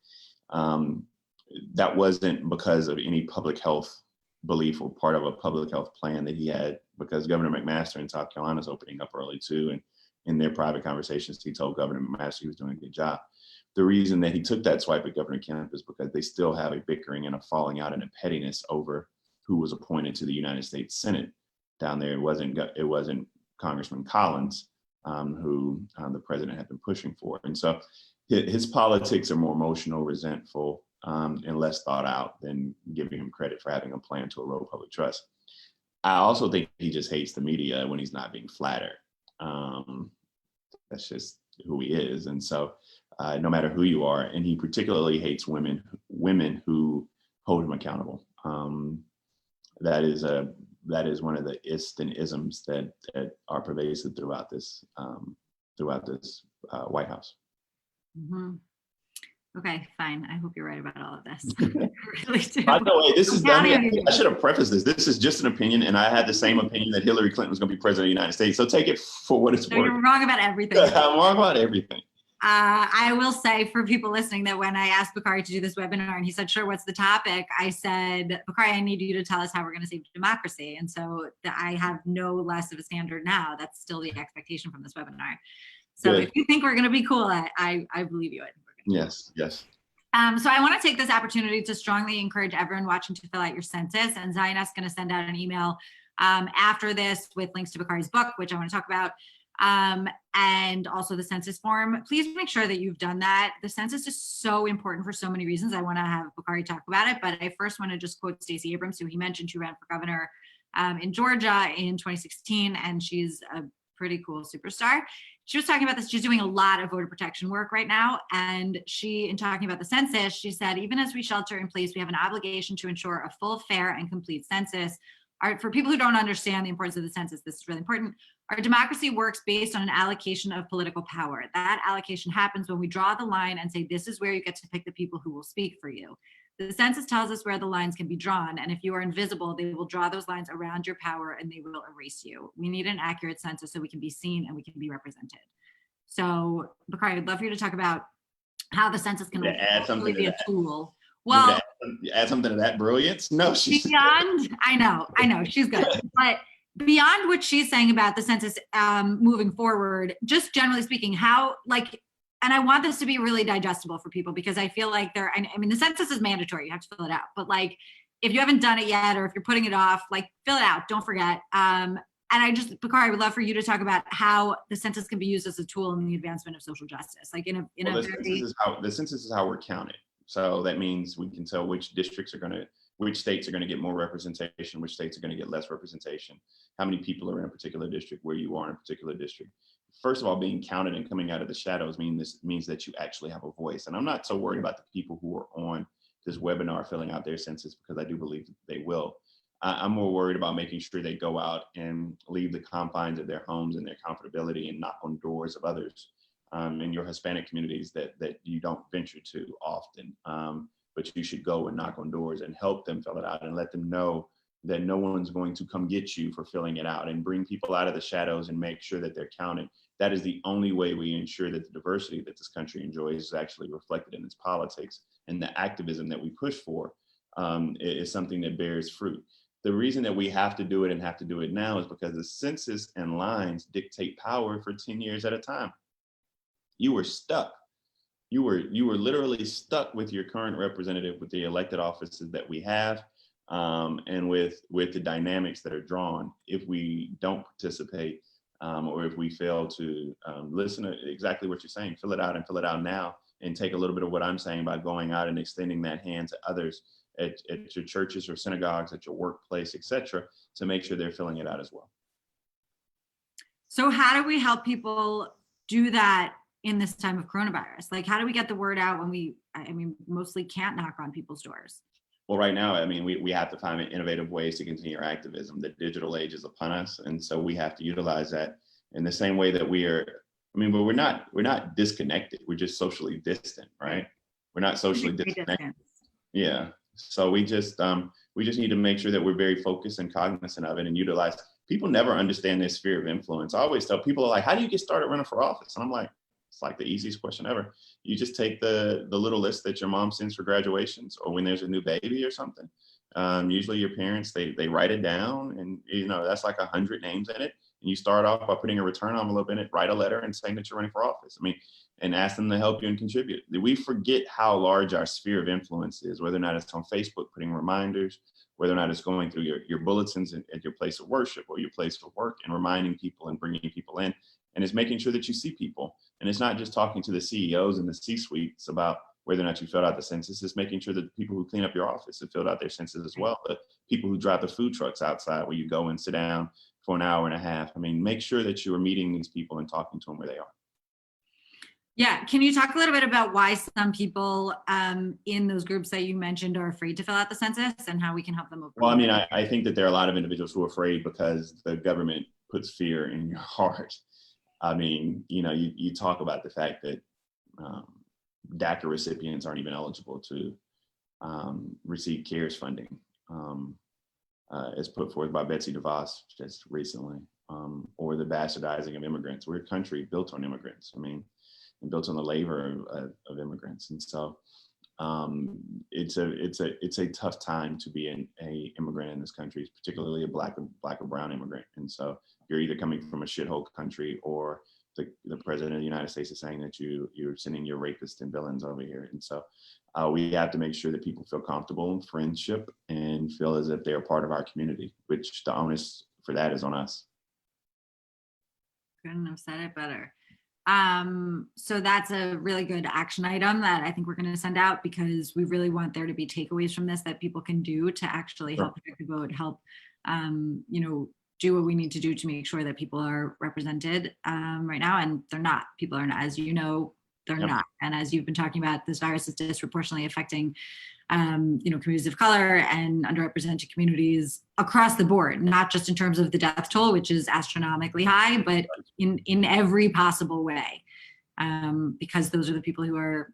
That wasn't because of any public health belief or part of a public health plan that he had, because Governor McMaster in South Carolina is opening up early too. And in their private conversations, he told Governor McMaster he was doing a good job. The reason that he took that swipe at Governor Kemp is because they still have a bickering and a falling out and a pettiness over who was appointed to the United States Senate down there. It wasn't Congressman Collins, who the president had been pushing for. And so his politics are more emotional, resentful, and less thought out than giving him credit for having a plan to erode public trust. I also think he just hates the media when he's not being flattered. That's just who he is. And so no matter who you are, and he particularly hates women who hold him accountable. That is one of the isms that are pervasive throughout this White House. Mm-hmm. Okay, fine. I hope you're right about all of this. I really do. By the way, I should have prefaced this. This is just an opinion, and I had the same opinion that Hillary Clinton was going to be president of the United States. So take it for what it's worth. You're wrong about everything. I'm wrong about everything. I will say for people listening that when I asked Bakari to do this webinar and he said, sure, what's the topic? I said, Bakari, I need you to tell us how we're going to save democracy. And so I have no less of a standard now. That's still the expectation from this webinar. So Good. If you think we're going to be cool, I believe you. Yes. So I want to take this opportunity to strongly encourage everyone watching to fill out your census. And Zionet's going to send out an email after this with links to Bakari's book, which I want to talk about, and also the census form. Please make sure that you've done that. The census is so important for so many reasons. I want to have Bakari talk about it, but I first want to just quote Stacey Abrams, who he mentioned, who ran for governor in Georgia in 2016, and she's a pretty cool superstar. She was talking about this. She's doing a lot of voter protection work right now. And in talking about the census, she said, even as we shelter in place, we have an obligation to ensure a full, fair, and complete census. For people who don't understand the importance of the census, this is really important. Our democracy works based on an allocation of political power. That allocation happens when we draw the line and say, this is where you get to pick the people who will speak for you. The census tells us where the lines can be drawn, and if you are invisible, they will draw those lines around your power and they will erase you. We need an accurate census so we can be seen and we can be represented. So, Bakari, I'd love for you to talk about how the census can really be a tool. Well, add something to that brilliance. No, she's beyond. I know, she's good, but beyond what she's saying about the census moving forward, just generally speaking, how and I want this to be really digestible for people because I feel like I mean, the census is mandatory. You have to fill it out. But if you haven't done it yet, or if you're putting it off, fill it out. Don't forget. And Bakari, I would love for you to talk about how the census can be used as a tool in the advancement of social justice. The census is how we're counted. So that means we can tell which states are going to get more representation, which states are going to get less representation, how many people are in a particular district, where you are in a particular district. First of all, being counted and coming out of the shadows means that you actually have a voice. And I'm not so worried about the people who are on this webinar filling out their census, because I do believe they will. I'm more worried about making sure they go out and leave the confines of their homes and their comfortability and knock on doors of others in your Hispanic communities that you don't venture to often. But you should go and knock on doors and help them fill it out and let them know that no one's going to come get you for filling it out, and bring people out of the shadows and make sure that they're counted. That is the only way we ensure that the diversity that this country enjoys is actually reflected in its politics, and the activism that we push for is something that bears fruit. The reason that we have to do it and have to do it now is because the census and lines dictate power for 10 years at a time. You were stuck. You were literally stuck with your current representative, with the elected offices that we have, and with the dynamics that are drawn if we don't participate, or if we fail to listen to exactly what you're saying. Fill it out, and fill it out now, and take a little bit of what I'm saying by going out and extending that hand to others at your churches or synagogues, at your workplace, etc., to make sure they're filling it out as well. So how do we help people do that in this time of coronavirus? How do we get the word out when we mostly can't knock on people's doors? Well, right now, we have to find innovative ways to continue our activism. The digital age is upon us, and so we have to utilize that in the same way that but we're not disconnected. We're just socially distant, right? We're not socially disconnected. Yeah. So we just need to make sure that we're very focused and cognizant of it, and utilize. People never understand their sphere of influence. I always tell people, are like, how do you get started running for office? And I'm like, it's like the easiest question ever. You just take the little list that your mom sends for graduations, or when there's a new baby or something. Usually your parents, they write it down, and that's like 100 names in it. And you start off by putting a return envelope in it, write a letter and saying that you're running for office. And ask them to help you and contribute. We forget how large our sphere of influence is, whether or not it's on Facebook, putting reminders, whether or not it's going through your bulletins at your place of worship or your place of work, and reminding people and bringing people in. And it's making sure that you see people. And it's not just talking to the CEOs and the C-suites about whether or not you filled out the census. It's making sure that the people who clean up your office have filled out their census as well. The people who drive the food trucks outside where you go and sit down for an hour and a half. Make sure that you are meeting these people and talking to them where they are. Yeah. Can you talk a little bit about why some people in those groups that you mentioned are afraid to fill out the census, and how we can help them overcome? Well, I think that there are a lot of individuals who are afraid because the government puts fear in your heart. You talk about the fact that DACA recipients aren't even eligible to receive CARES funding, as put forth by Betsy DeVos just recently, or the bastardizing of immigrants. We're a country built on immigrants. And built on the labor of immigrants. And so it's a tough time to be an immigrant in this country, particularly a black or brown immigrant. And so you're either coming from a shithole country, or the president of the United States is saying that you're sending your rapists and villains over here. And so we have to make sure that people feel comfortable in friendship and feel as if they're part of our community, which the onus for that is on us. Couldn't have said it better. So that's a really good action item that I think we're going to send out, because we really want there to be takeaways from this that people can do to actually help protect the vote, help, do what we need to do to make sure that people are represented right now. And they're not. People are not, as you know, they're not. And as you've been talking about, this virus is disproportionately affecting communities of color and underrepresented communities across the board, not just in terms of the death toll, which is astronomically high, but in every possible way, because those are the people who are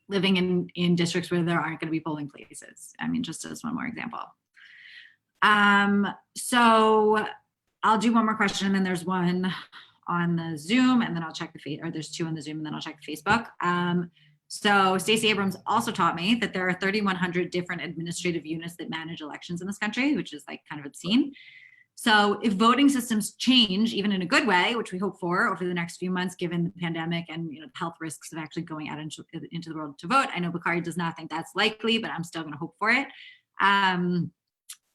living in districts where there aren't going to be polling places. I mean, just as one more example. So I'll do one more question, and then there's one on the Zoom, and then I'll check there's two on the Zoom, and then I'll check the Facebook. So Stacey Abrams also taught me that there are 3,100 different administrative units that manage elections in this country, which is like kind of obscene. So if voting systems change, even in a good way, which we hope for over the next few months, given the pandemic and the health risks of actually going out into the world to vote, I know Bakari does not think that's likely, but I'm still going to hope for it.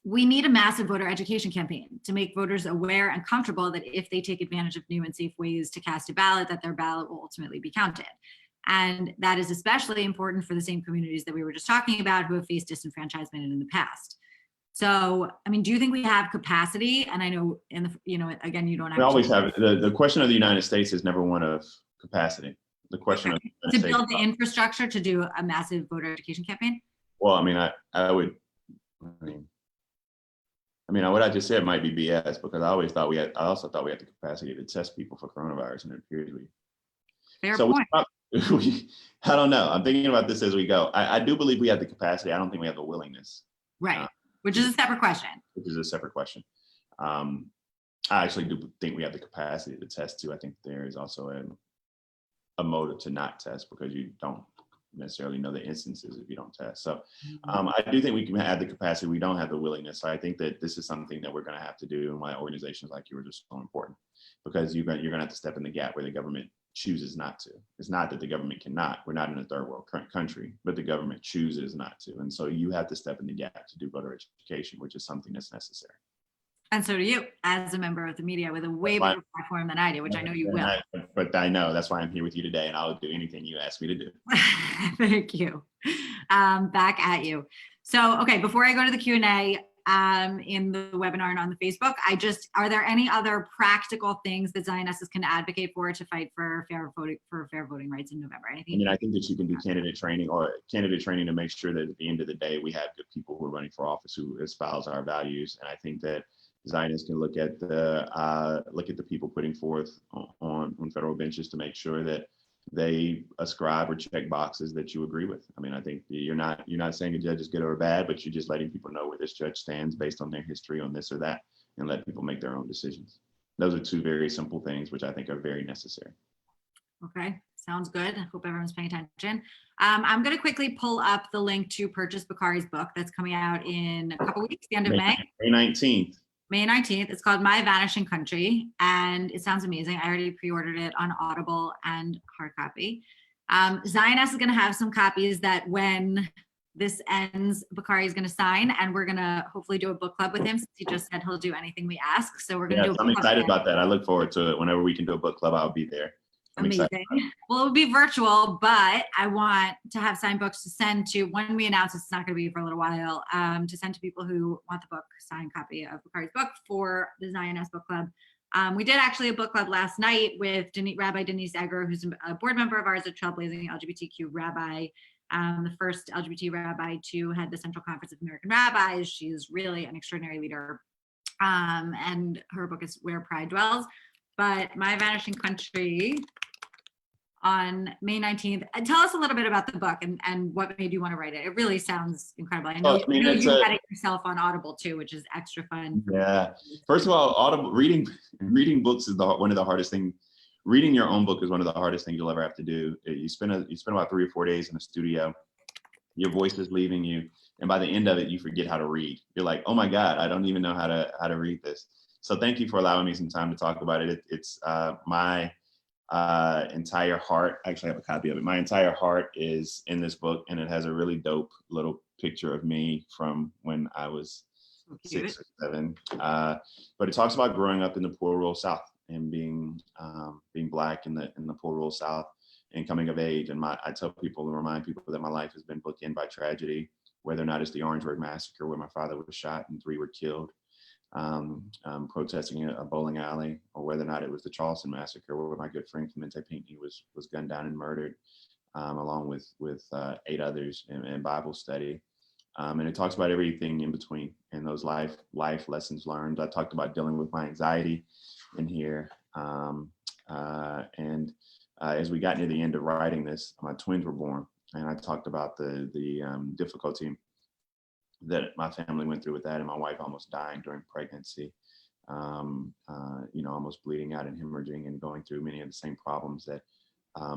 We need a massive voter education campaign to make voters aware and comfortable that if they take advantage of new and safe ways to cast a ballot, that their ballot will ultimately be counted. And that is especially important for the same communities that we were just talking about who have faced disenfranchisement in the past. So, I mean, do you think we have capacity? And I know, again, you don't. We always have. The question of the United States is never one of capacity. The question of to build the infrastructure to do a massive voter education campaign. Well, I mean, what I just said might be BS, because I also thought we had the capacity to test people for coronavirus, and it appears we. Fair point. I don't know. I'm thinking about this as we go. I do believe we have the capacity. I don't think we have the willingness. Right. Which is a separate question. I actually do think we have the capacity to test too. I think there is also a motive to not test, because you don't necessarily know the instances if you don't test. So I do think we can have the capacity. We don't have the willingness. So I think that this is something that we're going to have to do, and why organizations like you are just so important, because you're going to have to step in the gap where the government chooses not to. It's not that the government cannot. We're not in a third world country, but the government chooses not to. And so you have to step in the gap to do voter education, which is something that's necessary. And so do you, as a member of the media with a way bigger platform than I do, which I know you will. But I know that's why I'm here with you today, and I'll do anything you ask me to do. Thank you. Back at you. So, okay, before I go to the Q&A in the webinar and on the Facebook, are there any other practical things that Zionesses can advocate for to fight for fair voting rights in November? Anything? I mean, I think that you can do candidate training to make sure that at the end of the day, we have good people who are running for office who espouse our values. And I think that Zionists can look at the people putting forth on federal benches to make sure that they ascribe or check boxes that you agree with. I mean, I think you're not saying a judge is good or bad, but you're just letting people know where this judge stands based on their history on this or that, and let people make their own decisions. Those are two very simple things, which I think are very necessary. Okay, sounds good. I hope everyone's paying attention. I'm going to quickly pull up the link to purchase Bakari's book that's coming out in a couple weeks, the end of May. May 19th. May 19th. It's called My Vanishing Country, and it sounds amazing. I already pre-ordered it on Audible and hard copy. Zioness is going to have some copies that when this ends, Bakari is going to sign, and we're going to hopefully do a book club with him, since he just said he'll do anything we ask. So we're going to do a book I'm excited about that. I look forward to it. Whenever we can do a book club, I'll be there. Amazing. Well, it would be virtual, but I want to have signed books to send to, when we announce it's not going to be for a little while, to send to people who want the book, signed copy of Bakari's book for the Zioness Book Club. We did actually a book club last night with Rabbi Denise Egger, who's a board member of ours, a trailblazing LGBTQ rabbi, the first LGBT rabbi to head the Central Conference of American Rabbis. She's really an extraordinary leader, and her book is Where Pride Dwells. But My Vanishing Country on May 19th. And tell us a little bit about the book and what made you want to write it. It really sounds incredible. I know you got it yourself on Audible too, which is extra fun. Yeah. First of all, Audible reading books is one of the hardest things. Reading your own book is one of the hardest things you'll ever have to do. You spend about 3 or 4 days in the studio. Your voice is leaving you, and by the end of it, you forget how to read. You're like, oh my God, I don't even know how to read this. So thank you for allowing me some time to talk about it. It's my entire heart. I actually have a copy of it. My entire heart is in this book, and it has a really dope little picture of me from when I was Cute. 6 or 7. But it talks about growing up in the poor rural South and being Black in the poor rural South and coming of age. And I tell people and remind people that my life has been bookended by tragedy, whether or not it's the Orangeburg massacre where my father was shot and 3 were killed, protesting a bowling alley, or whether or not it was the Charleston massacre where my good friend Clemente Pinckney was gunned down and murdered, along with 8 others in Bible study. And it talks about everything in between and those life lessons learned. I talked about dealing with my anxiety in here. As we got near the end of writing this, my twins were born, and I talked about the difficulty that my family went through with that, and my wife almost dying during pregnancy, almost bleeding out and hemorrhaging and going through many of the same problems that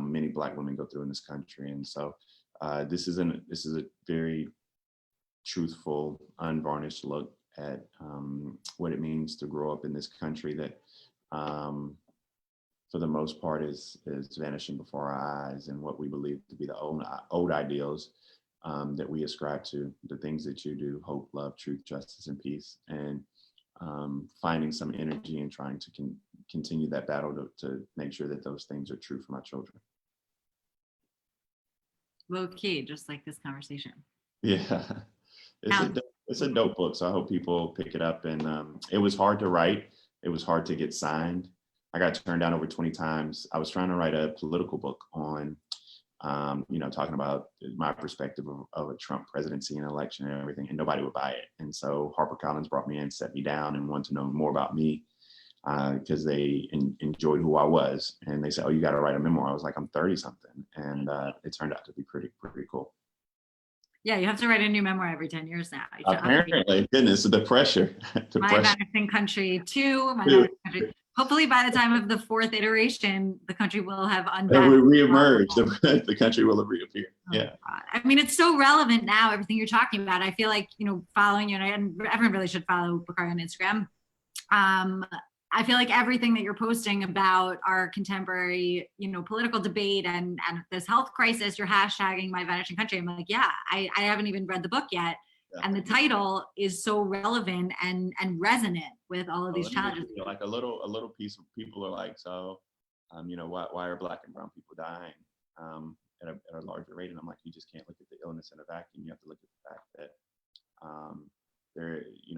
many Black women go through in this country. And so this is a very truthful, unvarnished look at what it means to grow up in this country that, for the most part, is vanishing before our eyes, and what we believe to be the old ideals that we ascribe to, the things that you do: hope, love, truth, justice, and peace, and finding some energy and trying to continue that battle to make sure that those things are true for my children. Low key, just like this conversation. Yeah. It's a dope book, so I hope people pick it up. And it was hard to write. It was hard to get signed. I got turned down over 20 times. I was trying to write a political book on, talking about my perspective of a Trump presidency and election and everything, and nobody would buy it. And so HarperCollins brought me in, set me down, and wanted to know more about me because they enjoyed who I was. And they said, "Oh, you got to write a memoir." I was like, "I'm 30 something," and it turned out to be pretty cool. Yeah, you have to write a new memoir every 10 years now. Apparently, goodness, the pressure. My Vanishing Country 2. My Vanishing Country. Hopefully, by the time of the 4th iteration, the country will have unbacked. It will reemerge. The country will have reappeared. Yeah. I mean, it's so relevant now, everything you're talking about. I feel like, following you, and everyone really should follow Bakari on Instagram. I feel like everything that you're posting about our contemporary, political debate and this health crisis, you're hashtagging My Vanishing Country. I'm like, yeah, I haven't even read the book yet. Yeah. And the title is so relevant and resonant with all of these challenges. Like a little piece of people are like, so, why are Black and brown people dying at a larger rate? And I'm like, you just can't look at the illness in a vacuum. You have to look at the fact that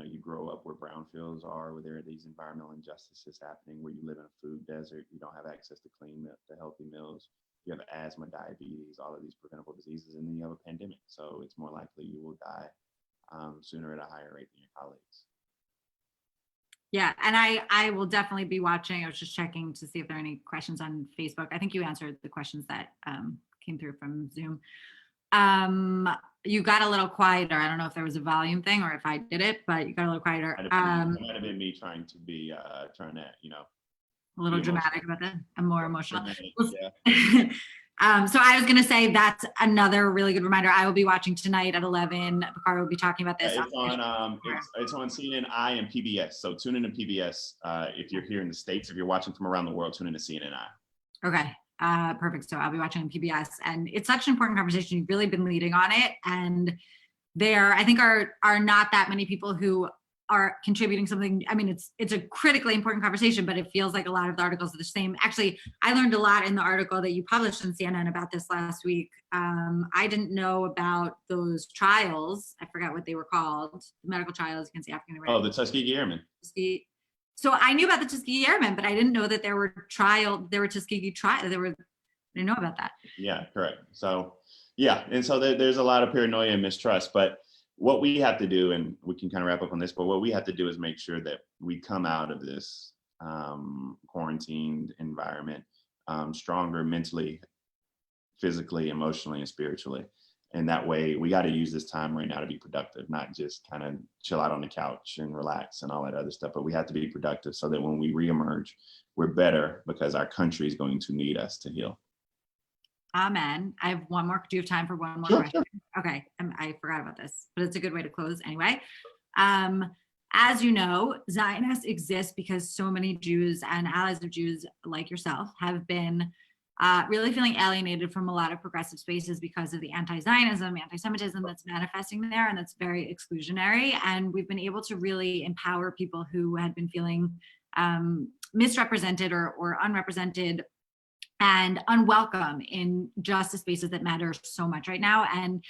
you grow up where brownfields are, where there are these environmental injustices happening, where you live in a food desert, you don't have access to clean, to healthy meals, you have asthma, diabetes, all of these preventable diseases, and then you have a pandemic. So it's more likely you will die sooner at a higher rate than your colleagues. Yeah, and I will definitely be watching. I was just checking to see if there are any questions on Facebook. I think you answered the questions that came through from Zoom. You got a little quieter. I don't know if there was a volume thing or if I did it, but you got a little quieter. It might have been me trying to a little dramatic about that. I'm more emotional. Yeah. So I was going to say that's another really good reminder. I will be watching tonight at 11. Bakari will be talking about this. It's on CNN and PBS. So tune in to PBS if you're here in the States. If you're watching from around the world, tune in to CNN. Okay. Perfect. So I'll be watching on PBS, and it's such an important conversation. You've really been leading on it, and there, I think, are not that many people who are contributing something. I mean, it's a critically important conversation, but it feels like a lot of the articles are the same. Actually, I learned a lot in the article that you published on CNN about this last week. I didn't know about those trials. I forgot what they were called. The medical trials against the African American. Oh, the Tuskegee Airmen. So I knew about the Tuskegee Airmen, but I didn't know that there were Tuskegee trials. I didn't know about that. Yeah, correct. So, yeah. And so there's a lot of paranoia and mistrust, but what we have to do, and we can kind of wrap up on this, but what we have to do is make sure that we come out of this quarantined environment stronger mentally, physically, emotionally, and spiritually. And that way, we got to use this time right now to be productive, not just kind of chill out on the couch and relax and all that other stuff. But we have to be productive so that when we reemerge, we're better, because our country is going to need us to heal. Amen. I have one more. Do you have time for one more question? Sure. Okay. I forgot about this, but it's a good way to close anyway. As you know, Zionists exist because so many Jews and allies of Jews like yourself have been really feeling alienated from a lot of progressive spaces because of the anti-Zionism, anti-Semitism that's manifesting there, and that's very exclusionary. And we've been able to really empower people who had been feeling misrepresented or unrepresented and unwelcome in justice spaces that matter so much right now. And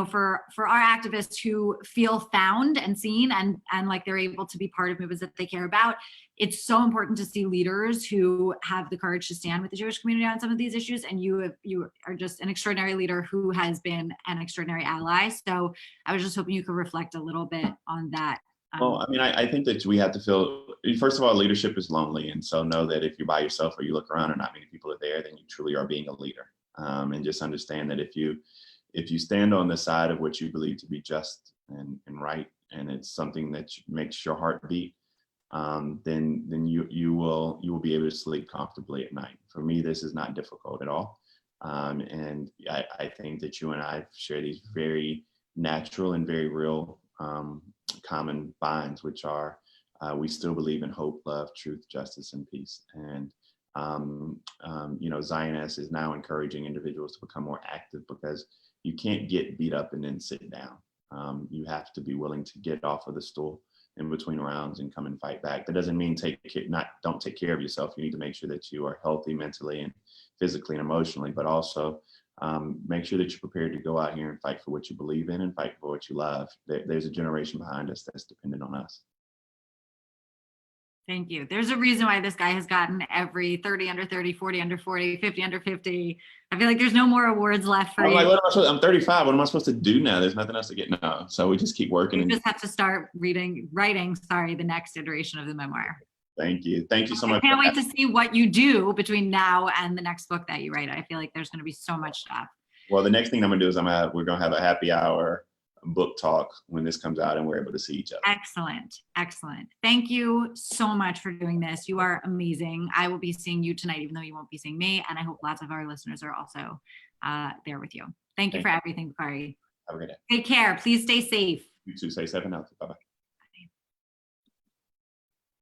for our activists who feel found and seen and like they're able to be part of movements that they care about, it's so important to see leaders who have the courage to stand with the Jewish community on some of these issues. And you are just an extraordinary leader who has been an extraordinary ally. So I was just hoping you could reflect a little bit on that. Well, I mean, I think that we have to feel, first of all, leadership is lonely. And so know that if you're by yourself or you look around and not many people are there, then you truly are being a leader. And just understand that if you stand on the side of what you believe to be just and right, and it's something that makes your heart beat, then you will be able to sleep comfortably at night. For me, this is not difficult at all. And I think that you and I share these very natural and very real common binds, which are we still believe in hope, love, truth, justice, and peace. And Zionist is now encouraging individuals to become more active, because you can't get beat up and then sit down. You have to be willing to get off of the stool in between rounds and come and fight back. That doesn't mean don't take care of yourself. You need to make sure that you are healthy mentally and physically and emotionally, but also make sure that you're prepared to go out here and fight for what you believe in and fight for what you love. There's a generation behind us that's dependent on us. Thank you. There's a reason why this guy has gotten every 30 under 30, 40 under 40, 50 under 50. I feel like there's no more awards left for you. I'm 35. What am I supposed to do now? There's nothing else to get now. So we just keep working. You just have to start writing, the next iteration of the memoir. Thank you. Thank you so much. I can't wait to see what you do between now and the next book that you write. I feel like there's going to be so much stuff. Well, the next thing I'm going to do is we're going to have a happy hour book talk when this comes out and we're able to see each other. Excellent. Excellent. Thank you so much for doing this. You are amazing. I will be seeing you tonight, even though you won't be seeing me. And I hope lots of our listeners are also there with you. Thank you for everything, Bakari. Have a great day. Take care. Please stay safe. You too. Stay safe and healthy. Bye-bye.